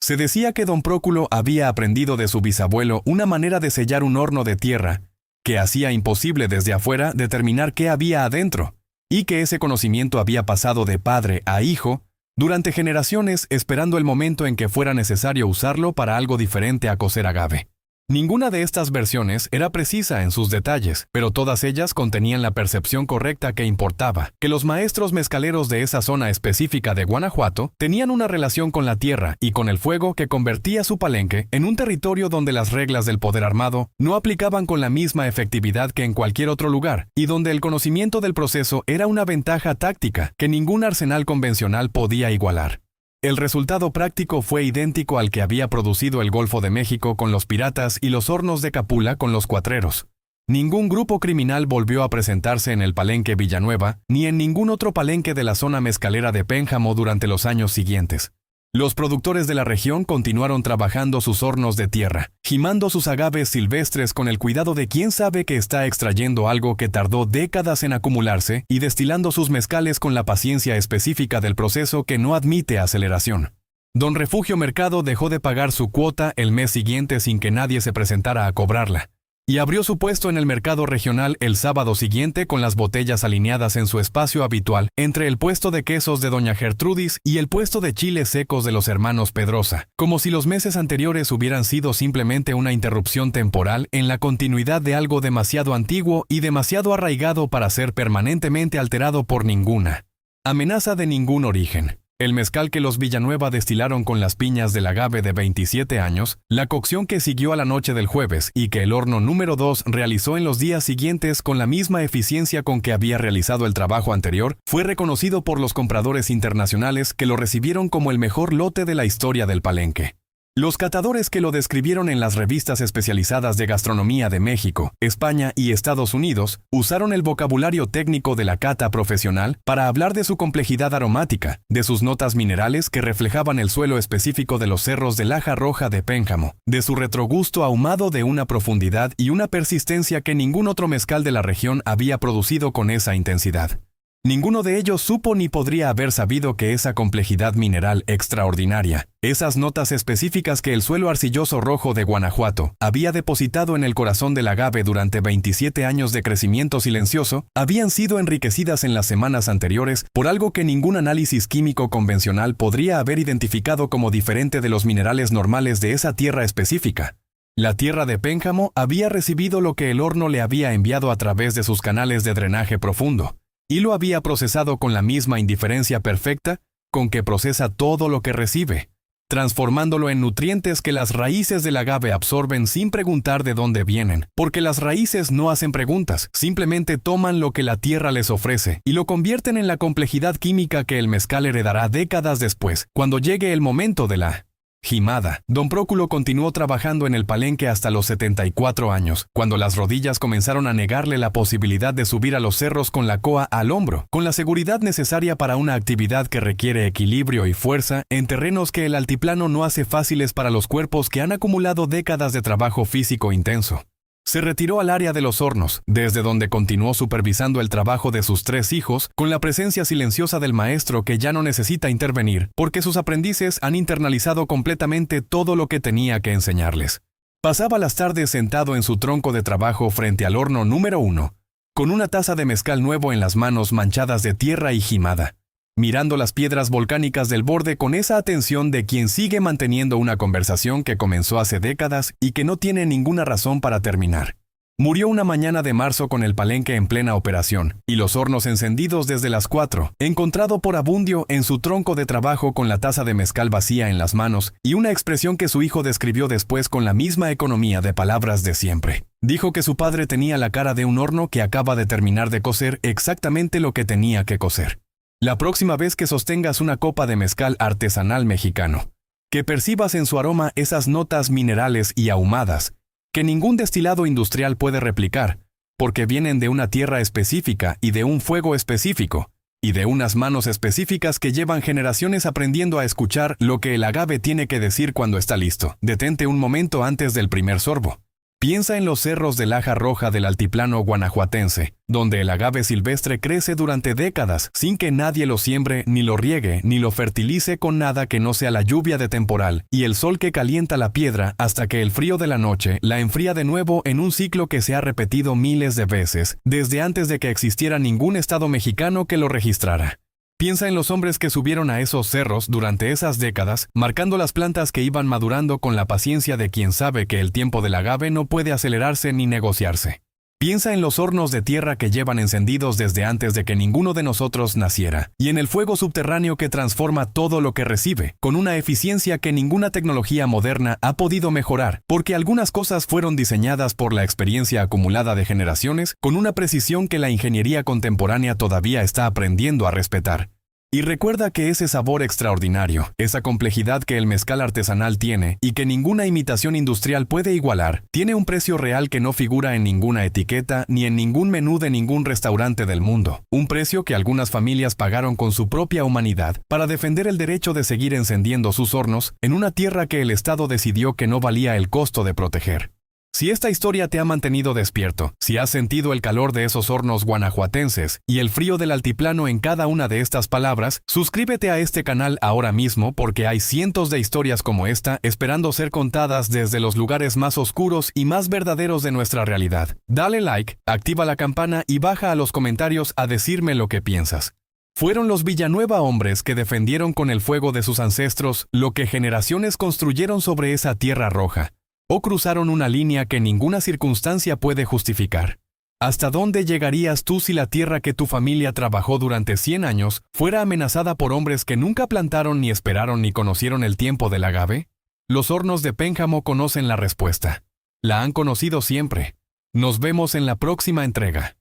Se decía que don Próculo había aprendido de su bisabuelo una manera de sellar un horno de tierra, que hacía imposible desde afuera determinar qué había adentro, y que ese conocimiento había pasado de padre a hijo, durante generaciones esperando el momento en que fuera necesario usarlo para algo diferente a cocer agave. Ninguna de estas versiones era precisa en sus detalles, pero todas ellas contenían la percepción correcta que importaba, que los maestros mezcaleros de esa zona específica de Guanajuato tenían una relación con la tierra y con el fuego que convertía su palenque en un territorio donde las reglas del poder armado no aplicaban con la misma efectividad que en cualquier otro lugar, y donde el conocimiento del proceso era una ventaja táctica que ningún arsenal convencional podía igualar. El resultado práctico fue idéntico al que había producido el Golfo de México con los piratas y los hornos de Capula con los cuatreros. Ningún grupo criminal volvió a presentarse en el palenque Villanueva, ni en ningún otro palenque de la zona mezcalera de Pénjamo durante los años siguientes. Los productores de la región continuaron trabajando sus hornos de tierra, gimando sus agaves silvestres con el cuidado de quien sabe que está extrayendo algo que tardó décadas en acumularse y destilando sus mezcales con la paciencia específica del proceso que no admite aceleración. Don Refugio Mercado dejó de pagar su cuota el mes siguiente sin que nadie se presentara a cobrarla, y abrió su puesto en el mercado regional el sábado siguiente con las botellas alineadas en su espacio habitual entre el puesto de quesos de doña Gertrudis y el puesto de chiles secos de los hermanos Pedrosa, como si los meses anteriores hubieran sido simplemente una interrupción temporal en la continuidad de algo demasiado antiguo y demasiado arraigado para ser permanentemente alterado por ninguna amenaza de ningún origen. El mezcal que los Villanueva destilaron con las piñas del agave de 27 años, la cocción que siguió a la noche del jueves y que el horno número 2 realizó en los días siguientes con la misma eficiencia con que había realizado el trabajo anterior, fue reconocido por los compradores internacionales que lo recibieron como el mejor lote de la historia del palenque. Los catadores que lo describieron en las revistas especializadas de gastronomía de México, España y Estados Unidos usaron el vocabulario técnico de la cata profesional para hablar de su complejidad aromática, de sus notas minerales que reflejaban el suelo específico de los cerros de laja roja de Pénjamo, de su retrogusto ahumado de una profundidad y una persistencia que ningún otro mezcal de la región había producido con esa intensidad. Ninguno de ellos supo ni podría haber sabido que esa complejidad mineral extraordinaria, esas notas específicas que el suelo arcilloso rojo de Guanajuato había depositado en el corazón del agave durante 27 años de crecimiento silencioso, habían sido enriquecidas en las semanas anteriores por algo que ningún análisis químico convencional podría haber identificado como diferente de los minerales normales de esa tierra específica. La tierra de Pénjamo había recibido lo que el horno le había enviado a través de sus canales de drenaje profundo, y lo había procesado con la misma indiferencia perfecta con que procesa todo lo que recibe, transformándolo en nutrientes que las raíces del agave absorben sin preguntar de dónde vienen, porque las raíces no hacen preguntas, simplemente toman lo que la tierra les ofrece y lo convierten en la complejidad química que el mezcal heredará décadas después, cuando llegue el momento de la jimada. Don Próculo continuó trabajando en el palenque hasta los 74 años, cuando las rodillas comenzaron a negarle la posibilidad de subir a los cerros con la coa al hombro, con la seguridad necesaria para una actividad que requiere equilibrio y fuerza en terrenos que el altiplano no hace fáciles para los cuerpos que han acumulado décadas de trabajo físico intenso. Se retiró al área de los hornos, desde donde continuó supervisando el trabajo de sus 3 hijos, con la presencia silenciosa del maestro que ya no necesita intervenir, porque sus aprendices han internalizado completamente todo lo que tenía que enseñarles. Pasaba las tardes sentado en su tronco de trabajo frente al horno número 1, con una taza de mezcal nuevo en las manos manchadas de tierra y jimada, mirando las piedras volcánicas del borde con esa atención de quien sigue manteniendo una conversación que comenzó hace décadas y que no tiene ninguna razón para terminar. Murió una mañana de marzo con el palenque en plena operación y los hornos encendidos desde las 4, encontrado por Abundio en su tronco de trabajo con la taza de mezcal vacía en las manos y una expresión que su hijo describió después con la misma economía de palabras de siempre. Dijo que su padre tenía la cara de un horno que acaba de terminar de cocer exactamente lo que tenía que cocer. La próxima vez que sostengas una copa de mezcal artesanal mexicano, que percibas en su aroma esas notas minerales y ahumadas, que ningún destilado industrial puede replicar, porque vienen de una tierra específica y de un fuego específico, y de unas manos específicas que llevan generaciones aprendiendo a escuchar lo que el agave tiene que decir cuando está listo. Detente un momento antes del primer sorbo. Piensa en los cerros de laja roja del altiplano guanajuatense, donde el agave silvestre crece durante décadas sin que nadie lo siembre, ni lo riegue, ni lo fertilice con nada que no sea la lluvia de temporal y el sol que calienta la piedra hasta que el frío de la noche la enfría de nuevo en un ciclo que se ha repetido miles de veces, desde antes de que existiera ningún estado mexicano que lo registrara. Piensa en los hombres que subieron a esos cerros durante esas décadas, marcando las plantas que iban madurando con la paciencia de quien sabe que el tiempo del agave no puede acelerarse ni negociarse. Piensa en los hornos de tierra que llevan encendidos desde antes de que ninguno de nosotros naciera, y en el fuego subterráneo que transforma todo lo que recibe, con una eficiencia que ninguna tecnología moderna ha podido mejorar, porque algunas cosas fueron diseñadas por la experiencia acumulada de generaciones, con una precisión que la ingeniería contemporánea todavía está aprendiendo a respetar. Y recuerda que ese sabor extraordinario, esa complejidad que el mezcal artesanal tiene y que ninguna imitación industrial puede igualar, tiene un precio real que no figura en ninguna etiqueta ni en ningún menú de ningún restaurante del mundo. Un precio que algunas familias pagaron con su propia humanidad para defender el derecho de seguir encendiendo sus hornos en una tierra que el Estado decidió que no valía el costo de proteger. Si esta historia te ha mantenido despierto, si has sentido el calor de esos hornos guanajuatenses y el frío del altiplano en cada una de estas palabras, suscríbete a este canal ahora mismo porque hay cientos de historias como esta esperando ser contadas desde los lugares más oscuros y más verdaderos de nuestra realidad. Dale like, activa la campana y baja a los comentarios a decirme lo que piensas. Fueron los Villanueva hombres que defendieron con el fuego de sus ancestros lo que generaciones construyeron sobre esa tierra roja. O cruzaron una línea que ninguna circunstancia puede justificar. ¿Hasta dónde llegarías tú si la tierra que tu familia trabajó durante 100 años fuera amenazada por hombres que nunca plantaron ni esperaron ni conocieron el tiempo del agave? Los hornos de Pénjamo conocen la respuesta. La han conocido siempre. Nos vemos en la próxima entrega.